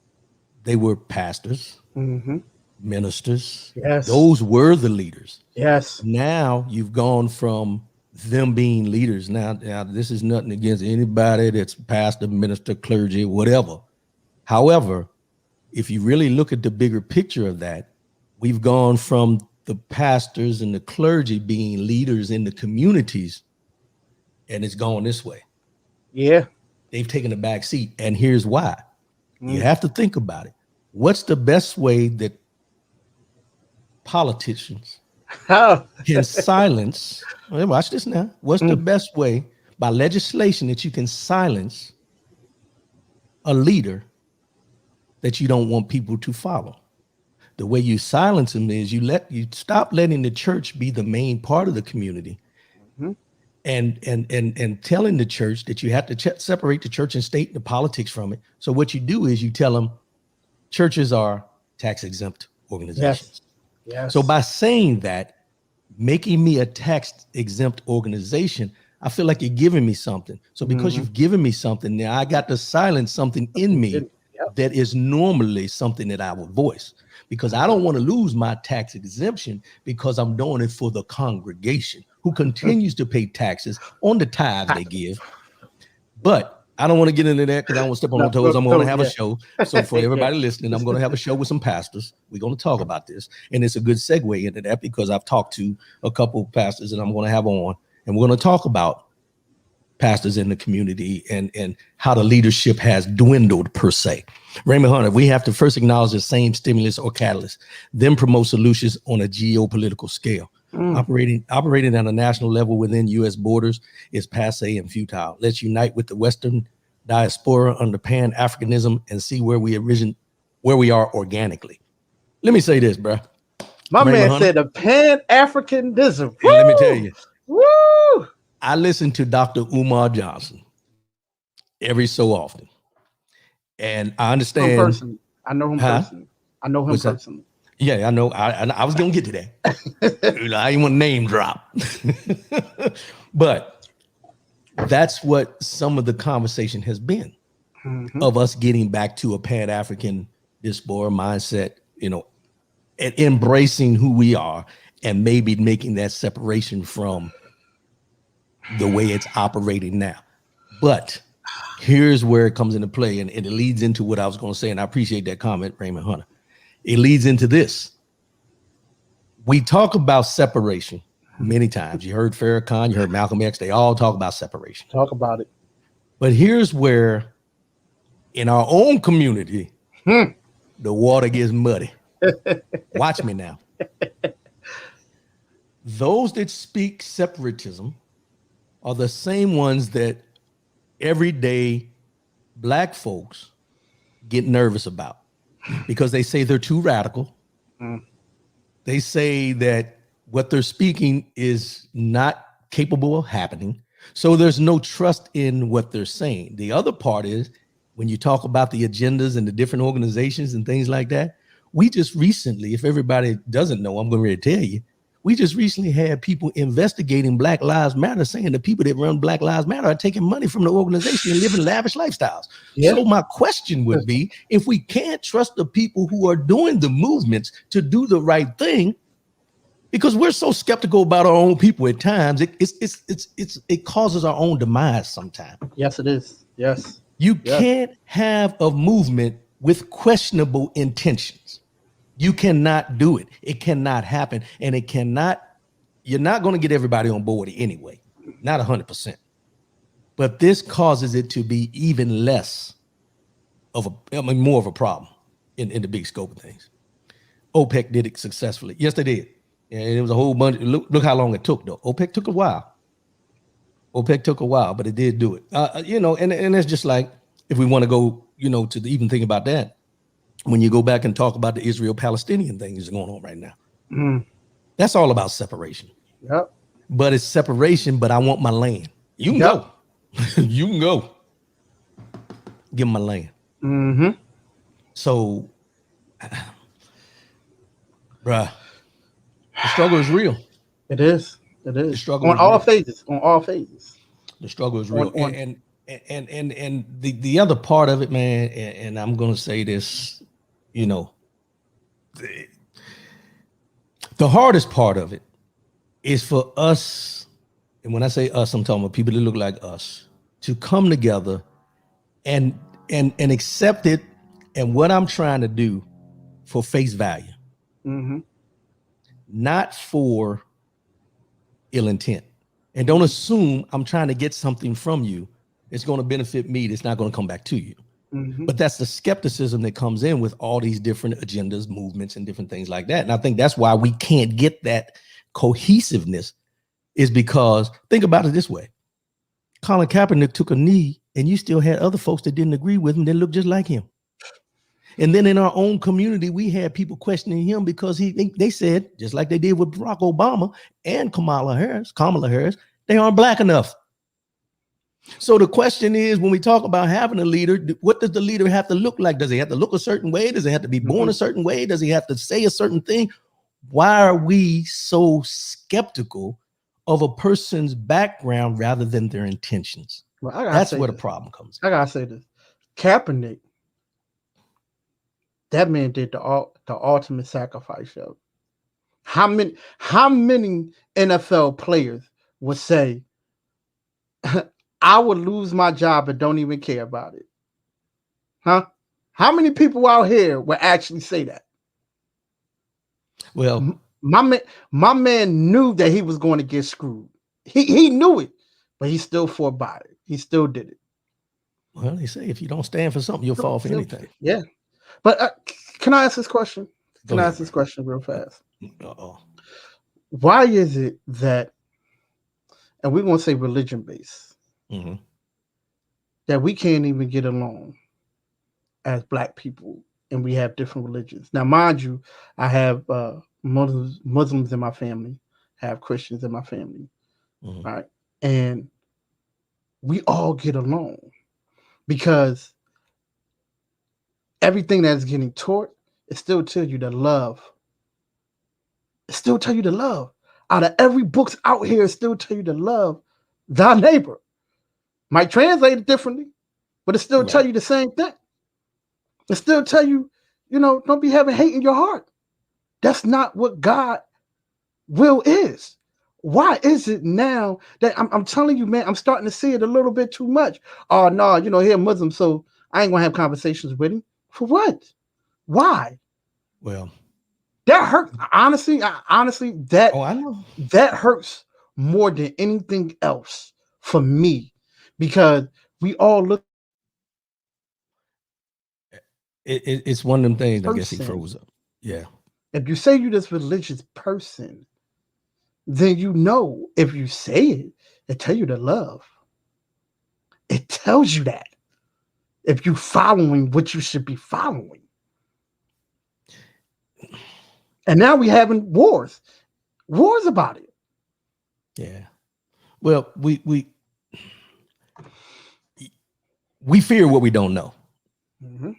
They were pastors, Mm-hmm. ministers. Yes. Those were the leaders. Yes. Now you've gone from them being leaders. Now this is nothing against anybody that's pastor, minister, clergy, whatever. However, if you really look at the bigger picture of that, we've gone from the pastors and the clergy being leaders in the communities, and it's gone this way. Yeah. They've taken a back seat. And here's why. You Mm. have to think about it. What's the best way that politicians Oh. can silence? Well, watch this now. What's the Mm. best way by legislation that you can silence a leader that you don't want people to follow? The way you silence them is you stop letting the church be the main part of the community, Mhm. and telling the church that you have to separate the church and state and the politics from it. So what you do is you tell them churches are tax exempt Yes. organizations. So Yes. by saying that, making me a tax exempt organization, I feel like you're giving me something. So because Mm-hmm. you've given me something, now I got to silence something in me Yep. that is normally something that I would voice, because I don't want to lose my tax exemption because I'm doing it for the congregation who continues to pay taxes on the tithes they give. But I don't want to get into that because I don't want to step on No, no toes. I'm going to have a yeah. show. So for Yeah. everybody listening, I'm going to have a show with some pastors. We're going to talk about this. And it's a good segue into that because I've talked to a couple of pastors that I'm going to have on, and we're going to talk about pastors in the community and how the leadership has dwindled per se. Raymond Hunter, we have to first acknowledge the same stimulus or catalyst, then promote solutions on a geopolitical scale. Mm. Operating at a national level within U.S. borders is passe and futile. Let's unite with the Western diaspora under Pan-Africanism and see where we are organically. Let me say this, bro. My Raymond man Hunter, said a Pan-Africanism. and let me tell Woo! you, Woo! I listen to Dr. Umar Johnson every so often, and I Him understand. personally. I know him Huh? personally. I know him What's that? personally. Yeah, I know. I was gonna get to that. I didn't want to name drop, but that's what some of the conversation has been, Mm-hmm. of us getting back to a Pan-African diaspora mindset, and embracing who we are, and maybe making that separation from the way it's operating now. But here's where it comes into play, and it leads into what I was going to say, and I appreciate that comment, Raymond Hunter. It leads into this. We talk about separation many times. You heard Farrakhan, you heard Malcolm X, they all talk about separation. Talk about it. But here's where, in our own community, Hmm. the water gets muddy. Watch me now. Those that speak separatism are the same ones that everyday Black folks get nervous about, because they say they're too radical. Mm. They say that what they're speaking is not capable of happening. So there's no trust in what they're saying. The other part is, when you talk about the agendas and the different organizations and things like that, we just recently, if everybody doesn't know, I'm going to tell you, we just recently had people investigating Black Lives Matter, saying the people that run Black Lives Matter are taking money from the organization and living lavish lifestyles. Yeah. So my question would be, if we can't trust the people who are doing the movements to do the right thing, because we're so skeptical about our own people at times, it causes our own demise sometimes. Yes, it is. Yes. You can't have a movement with questionable intentions. You cannot do it. It cannot happen. And you're not going to get everybody on board anyway. Not 100%. But this causes it to be even less more of a problem in the big scope of things. OPEC did it successfully. Yes, they did. And it was a whole bunch. Look how long it took, though. OPEC took a while. OPEC took a while, but it did do it. And it's just like, if we want to go, to even think about that, when you go back and talk about the Israel-Palestinian thing that's going on right now, that's all about separation. Yep. But it's separation, but I want my land. You can go. You can go. Give me my land. Mm-hmm. So, bruh, the struggle is real. It is. The struggle on all phases. On all phases. The struggle is real. And the other part of it, man, and I'm gonna say this, the hardest part of it is for us, and when I say us, I'm talking about people that look like us, to come together and accept it, and what I'm trying to do for face value, not for ill intent. And don't assume I'm trying to get something from you. It's going to benefit me. It's not going to come back to you. But that's the skepticism that comes in with all these different agendas, movements, and different things like that. And I think that's why we can't get that cohesiveness, is because, think about it this way. Colin Kaepernick took a knee, and you still had other folks that didn't agree with him that looked just like him. And then in our own community, we had people questioning him because they said, just like they did with Barack Obama and Kamala Harris, they aren't black enough. So the question is, when we talk about having a leader, what does the leader have to look like? Does he have to look a certain way? Does he have to be born a certain way? Does he have to say a certain thing? Why are we so skeptical of a person's background rather than their intentions? Well, that's where the problem comes in. I gotta say this. Kaepernick, that man did the ultimate sacrifice, yo. How many NFL players would say, I would lose my job and don't even care about it? Huh? How many people out here would actually say that? Well, my man knew that he was going to get screwed. He knew it, but he still fought by it. He still did it. Well, they say if you don't stand for something, you'll fall for anything. Yeah. But can I ask this question? Can I ask this question real fast? Why is it that, and we're going to say religion-based, that we can't even get along as Black people, and we have different religions? Now, mind you, I have Muslims in my family, have Christians in my family, right? And we all get along because everything that's getting taught, it still tells you to love. It still tell you to love. Out of every book's out here, it still tell you to love thy neighbor. Might translate it differently, but it still tell you the same thing. It still tell you, don't be having hate in your heart. That's not what God will is. Why is it now that I'm telling you, man, I'm starting to see it a little bit too much? Oh, no, he's a Muslim, so I ain't going to have conversations with him. For what? Why? Well, that hurt. Honestly, that I know. That hurts more than anything else for me, because we all look. It's one of them things. I guess he froze up. Yeah. If you say you're this religious person, then if you say it, it tells you to love. It tells you that. If you're following what you should be following. And now we're having wars about it. Yeah. Well, we fear what we don't know.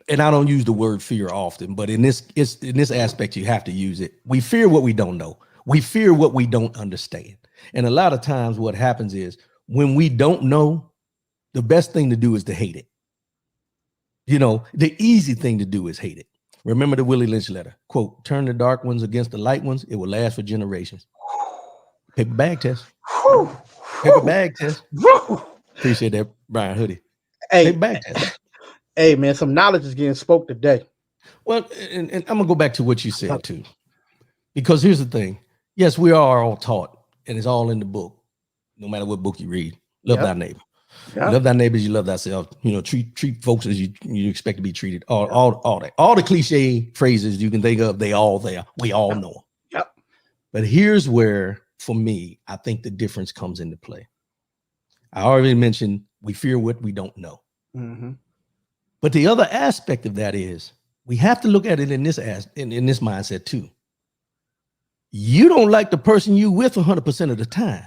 And I don't use the word fear often, but in this aspect, you have to use it. We fear what we don't know. We fear what we don't understand. And a lot of times what happens is, when we don't know, the best thing to do is to hate it. The easy thing to do is hate it. Remember the Willie Lynch letter, quote, turn the dark ones against the light ones. It will last for generations. Paper bag test. Paper bag test. Appreciate that, Brian Hoodie. Hey, paper bag test. Hey, man, some knowledge is getting spoke today. Well, and I'm going to go back to what you said, too. Because here's the thing. Yes, we are all taught, and it's all in the book, no matter what book you read. Love thy neighbor. Yep. Love thy neighbors, you love thyself. Treat folks as you expect to be treated. All that. All the cliche phrases you can think of, they all there. We all know them. Yep. But here's where, for me, I think the difference comes into play. I already mentioned we fear what we don't know. Mm-hmm. But the other aspect of that is we have to look at it in this in this mindset too. You don't like the person you with 100% of the time.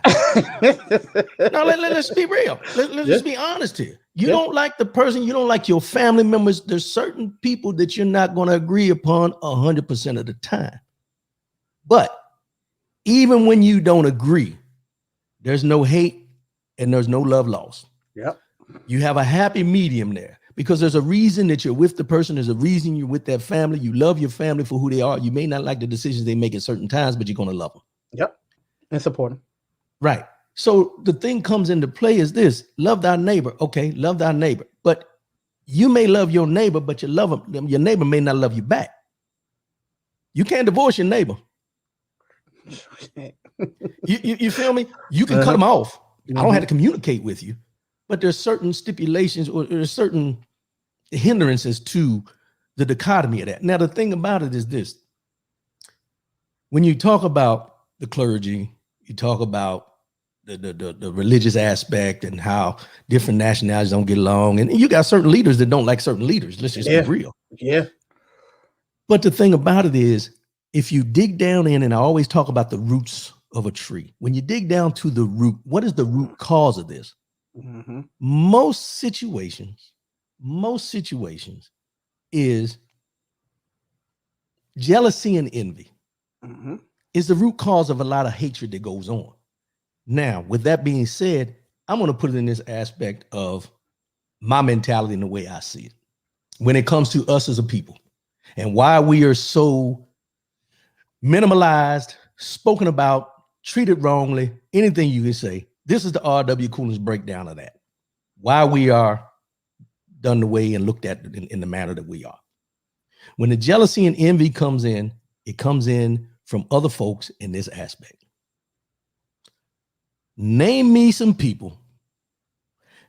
Now let's be real. Let's just be honest here. You don't like the person, you don't like your family members. There's certain people that you're not going to agree upon 100% of the time. But even when you don't agree, there's no hate and there's no love lost. Yep. You have a happy medium there because there's a reason that you're with the person. There's a reason you're with that family. You love your family for who they are. You may not like the decisions they make at certain times, but you're going to love them. Yep. And support them. Right. So the thing comes into play is this: love thy neighbor. Okay, love thy neighbor. But you may love your neighbor, but you love them. Your neighbor may not love you back. You can't divorce your neighbor. You feel me? You can cut them off. I don't have to communicate with you, but there's certain stipulations or there's certain hindrances to the dichotomy of that. Now, the thing about it is this: when you talk about the clergy, you talk about the religious aspect and how different nationalities don't get along, and you got certain leaders that don't like certain leaders. Let's just be real. Yeah. But the thing about it is, if you dig down in, and I always talk about the roots of a tree, when you dig down to the root, what is the root cause of this? Mm-hmm. Most situations is jealousy and envy is the root cause of a lot of hatred that goes on. Now, with that being said, I'm going to put it in this aspect of my mentality and the way I see it when it comes to us as a people and why we are so minimalized, spoken about, treated wrongly, anything you can say. This is the R.W. Coolidge breakdown of that. Why we are done the way and looked at in the manner that we are. When the jealousy and envy comes in, it comes in from other folks in this aspect. Name me some people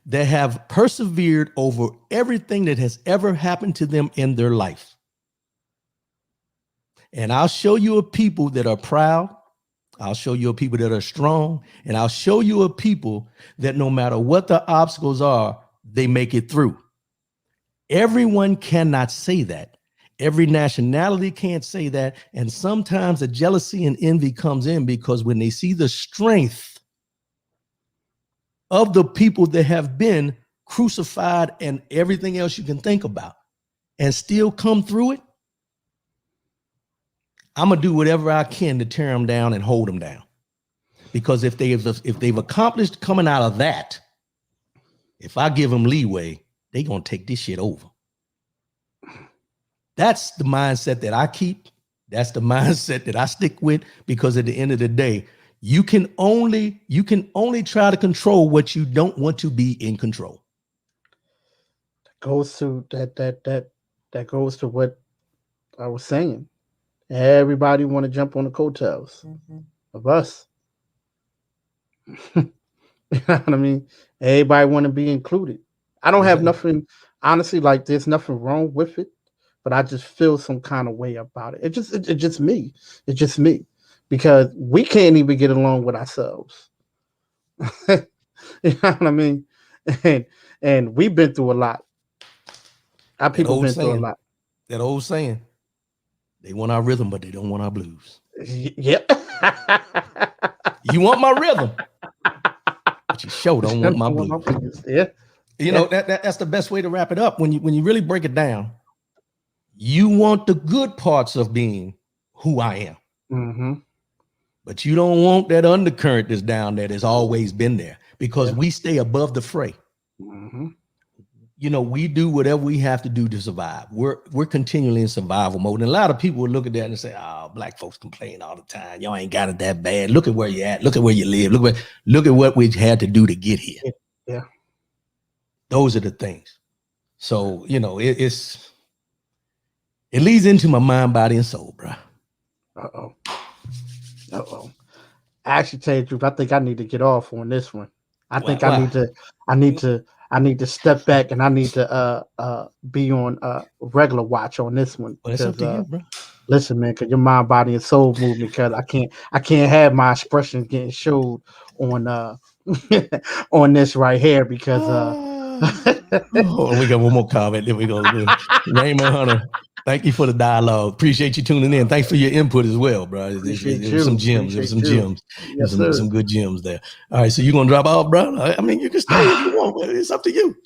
that have persevered over everything that has ever happened to them in their life. And I'll show you a people that are proud. I'll show you a people that are strong. And I'll show you a people that no matter what the obstacles are, they make it through. Everyone cannot say that. Every nationality can't say that. And sometimes the jealousy and envy comes in because when they see the strength of the people that have been crucified and everything else you can think about and still come through it, I'm going to do whatever I can to tear them down and hold them down. Because if they've accomplished coming out of that, if I give them leeway, they're going to take this shit over. That's the mindset that I keep. That's the mindset that I stick with, because at the end of the day, you can only try to control what you don't want to be in control. Goes to that goes to what I was saying. Everybody want to jump on the coattails of us. You know what I mean? Everybody want to be included. I don't have nothing, honestly, like there's nothing wrong with it, but I just feel some kind of way about it. It's just me. It's just me. Because we can't even get along with ourselves. You know what I mean? And we've been through a lot. Our people been through a lot. That old saying, they want our rhythm, but they don't want our blues. Yep. You want my rhythm, but you sure don't want my blues. Yeah. You know, that's the best way to wrap it up. When you really break it down, you want the good parts of being who I am. Mm-hmm. But you don't want that undercurrent that's down there that's always been there, because we stay above the fray. Mm-hmm. You know, we do whatever we have to do to survive. We're continually in survival mode. And a lot of people will look at that and say, oh, black folks complain all the time. Y'all ain't got it that bad. Look at where you're at. Look at where you live. Look at what we had to do to get here. Yeah. Those are the things. So, you know, it leads into my mind, body, and soul, bro. Uh-oh. I actually tell you the truth, I think I need to get off on this one. I think I need to I need to step back and I need to be on regular watch on this one Well, it's up because to you, bro. listen, man, because your mind, body, and soul movement. Because I can't have my expressions getting showed on on this right here because Oh, we got one more comment. Then we go. Raymond Hunter. Thank you for the dialogue. Appreciate you tuning in. Thanks for your input as well, bro. appreciate It was some you, gems. It was appreciate some you. gems. It was Yes, sir. some good gems there. All right, so you gonna drop off, bro? I mean, you can stay if you want. But it's up to you.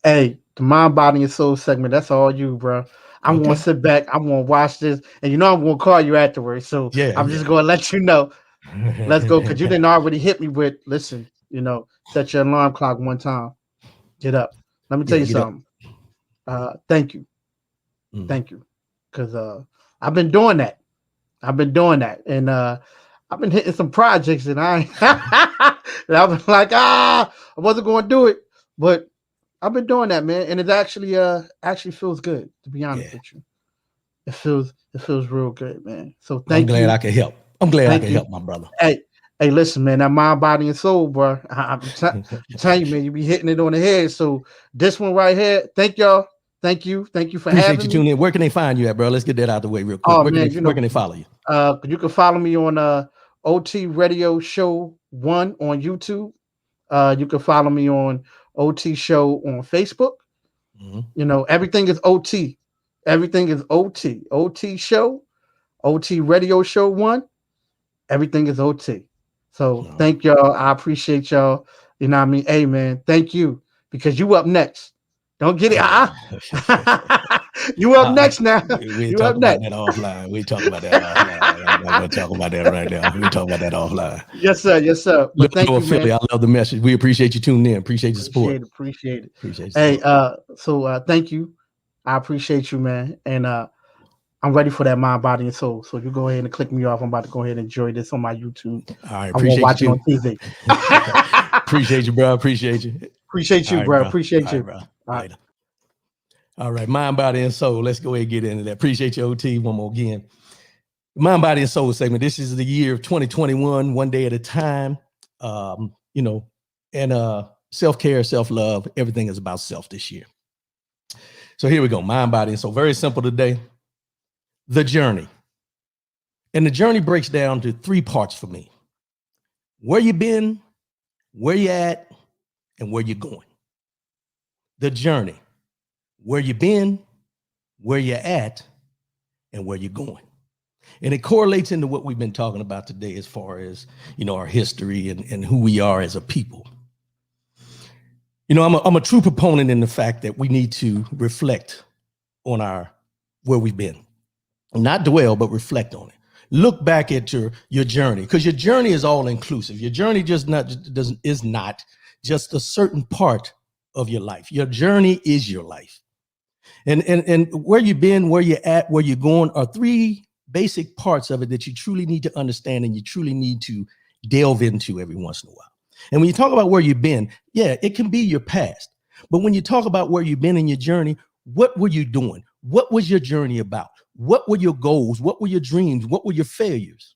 Hey, the mind, body, and soul segment. That's all you, bro. I'm gonna Okay. sit back. I'm gonna watch this, and you know I'm gonna call you afterwards. So Yeah, I'm just yeah. gonna let you know. Let's go, because you didn't already hit me with. Listen, set your alarm clock one time. Get up. Let me tell Yeah, you get up. something. Thank you, Mm. thank you, because I've been doing that. I've been doing that, and I've been hitting some projects, and and I was like, I wasn't going to do it, but I've been doing that, man, and it actually feels good. To be honest Yeah. with you, it feels real good, man. So I'm thank glad I you, could help. I'm glad I thank could you. help my brother. Hey, hey, listen, man, that mind, body, and soul, bro. I'm telling you, man, you be hitting it on the head. So this one right here, thank y'all. Thank you for Appreciate you having me. tuning in. Where can they find you at, bro? Let's get that out the way real quick. Oh man, Where can they follow you? you can follow me on OT Radio Show One on YouTube. You can follow me on OT Show on Facebook. Mhm. Everything is OT. Everything is OT. OT Show, OT Radio Show One. Everything is OT. So All right. thank y'all. I appreciate y'all. You know what I mean? Hey man, thank you because you up next. Don't get it. Oh yeah. You up next now. We You talk up about next. that offline. We talk about that offline. I'm not gonna talk about that right now. We talk about that offline. Yes, sir. Yes, sir. But Little thank Noah you, man. Philly, I love the message. We appreciate you tuning in. Appreciate the support. Appreciate it. Appreciate the Hey, support. thank you. I appreciate you, man. And I'm ready for that mind, body, and soul. So you go ahead and click me off. I'm about to go ahead and enjoy this on my YouTube. All right, I won't appreciate you watch it on too. TV. Appreciate you, bro. Appreciate you. Appreciate All you, right, bro. bro. All Appreciate right, you. bro. All right. Later. All right, mind, body, and soul. Let's go ahead and get into that. Appreciate you, OT, one more again. Mind, body, and soul segment. This is the year of 2021, one day at a time. And self-care, self-love, everything is about self this year. So here we go. Mind, body, and soul. Very simple today. The journey. And the journey breaks down to three parts for me. Where you been, where you at, and where you're going. The journey. Where you been, where you're at, and where you're going. And it correlates into what we've been talking about today as far as, our history and who we are as a people. I'm a true proponent in the fact that we need to reflect on where we've been. Not dwell, but reflect on it. Look back at your journey, because your journey is all inclusive. Your journey is not just a certain part of your life. Your journey is your life. And where you've been, where you're at, where you're going are three basic parts of it that you truly need to understand and you truly need to delve into every once in a while. And when you talk about where you've been, yeah, it can be your past. But when you talk about where you've been in your journey, what were you doing? What was your journey about? What were your goals? What were your dreams? What were your failures,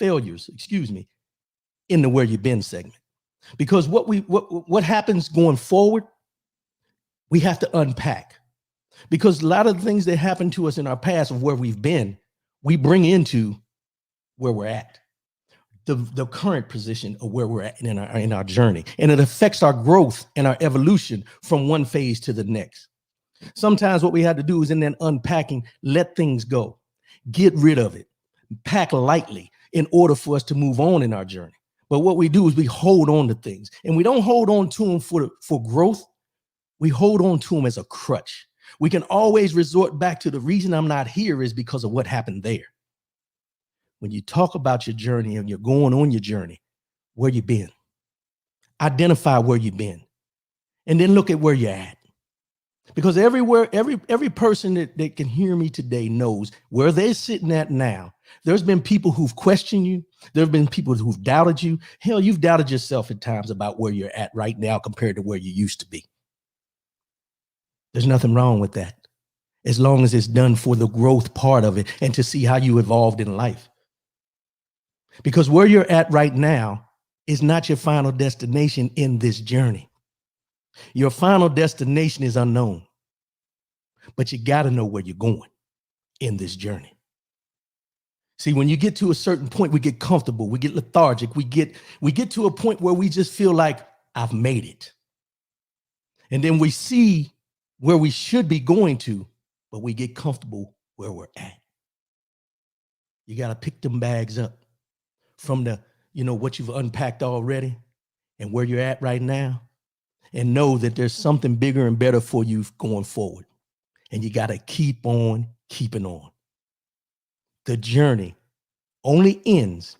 in the where you've been segment? Because what happens going forward, we have to unpack. Because a lot of the things that happened to us in our past of where we've been, we bring into where we're at, the current position of where we're at in our journey. And it affects our growth and our evolution from one phase to the next. Sometimes what we have to do is in that unpacking, let things go, get rid of it, pack lightly in order for us to move on in our journey. But what we do is we hold on to things, and we don't hold on to them for growth. We hold on to them as a crutch. We can always resort back to the reason I'm not here is because of what happened there. When you talk about your journey and you're going on your journey, where you been, identify where you've been, and then look at where you're at. Because every person that can hear me today knows where they're sitting at now. There's been people who've questioned you. There have been people who've doubted you. Hell, you've doubted yourself at times about where you're at right now compared to where you used to be. There's nothing wrong with that, as long as it's done for the growth part of it and to see how you evolved in life. Because where you're at right now is not your final destination in this journey. Your final destination is unknown, but you got to know where you're going in this journey. See, when you get to a certain point, we get comfortable, we get lethargic, we get to a point where we just feel like I've made it. And then we see where we should be going to, but we get comfortable where we're at. You got to pick them bags up from the, what you've unpacked already and where you're at right now, and know that there's something bigger and better for you going forward. And you got to keep on keeping on. The journey only ends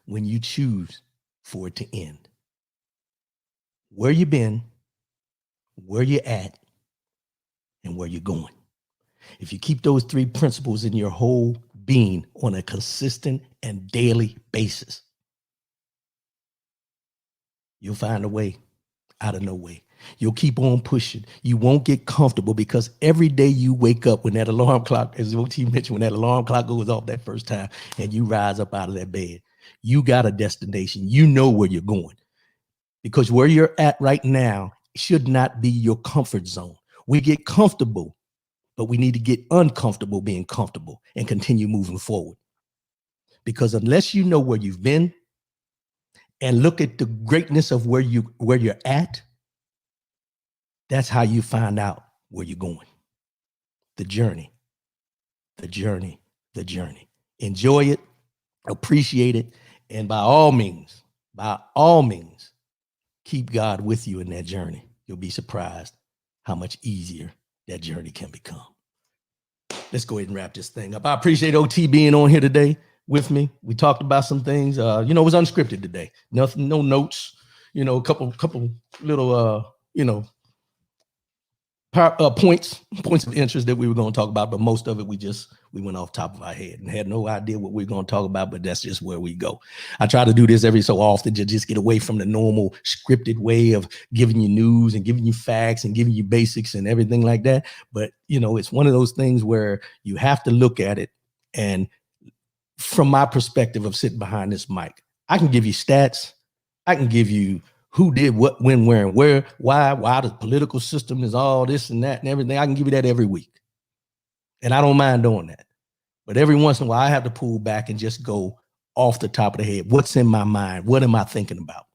when you choose for it to end. Where you've been, where you're at, and where you're going. If you keep those three principles in your whole being on a consistent and daily basis, you'll find a way out of no way. You'll keep on pushing. You won't get comfortable, because every day you wake up, when that alarm clock, as OT mentioned, when that alarm clock goes off that first time and you rise up out of that bed, you got a destination. You know where you're going, because where you're at right now should not be your comfort zone. We get comfortable, but we need to get uncomfortable being comfortable and continue moving forward. Because unless you know where you've been and look at the greatness of where you're at, that's how you find out where you're going. The journey, the journey, the journey. Enjoy it, appreciate it, and by all means, keep God with you in that journey. You'll be surprised how much easier that journey can become. Let's go ahead and wrap this thing up. I appreciate OT being on here today with me. We talked about some things. It was unscripted today. Nothing, no notes. A couple little points of interest that we were going to talk about, but most of it we went off top of our head and had no idea what we are going to talk about, but that's just where we go. I try to do this every so often to just get away from the normal scripted way of giving you news and giving you facts and giving you basics and everything like that. But, it's one of those things where you have to look at it. And from my perspective of sitting behind this mic, I can give you stats. I can give you who did what, when, where, and where, why the political system is all this and that and everything. I can give you that every week. And I don't mind doing that. But every once in a while, I have to pull back and just go off the top of the head. What's in my mind? What am I thinking about?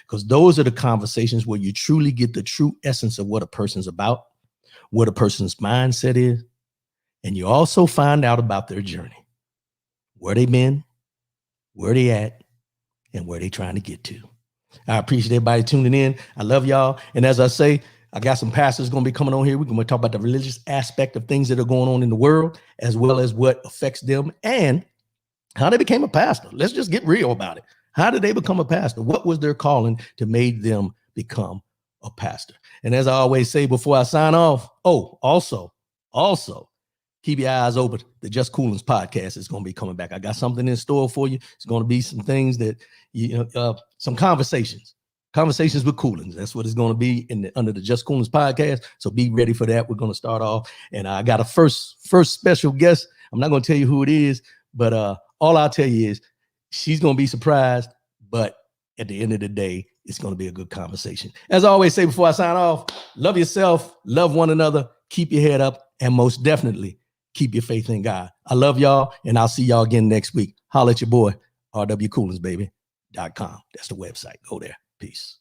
Because those are the conversations where you truly get the true essence of what a person's about, what a person's mindset is. And you also find out about their journey, where they've been, where they at, and where they trying to get to. I appreciate everybody tuning in. I love y'all. And as I say, I got some pastors going to be coming on here. We're going to talk about the religious aspect of things that are going on in the world, as well as what affects them and how they became a pastor. Let's just get real about it. How did they become a pastor? What was their calling to make them become a pastor? And as I always say before I sign off, also, keep your eyes open. The Just Coolins podcast is going to be coming back. I got something in store for you. It's going to be some things that, some conversations with Coolins. That's what it's going to be under the Just Coolins podcast. So be ready for that. We're going to start off. And I got a first special guest. I'm not going to tell you who it is, but all I'll tell you is she's going to be surprised. But at the end of the day, it's going to be a good conversation. As I always say before I sign off, love yourself, love one another, keep your head up, and most definitely keep your faith in God. I love y'all, and I'll see y'all again next week. Holla at your boy, rwcoolinsbaby.com. That's the website. Go there. Peace.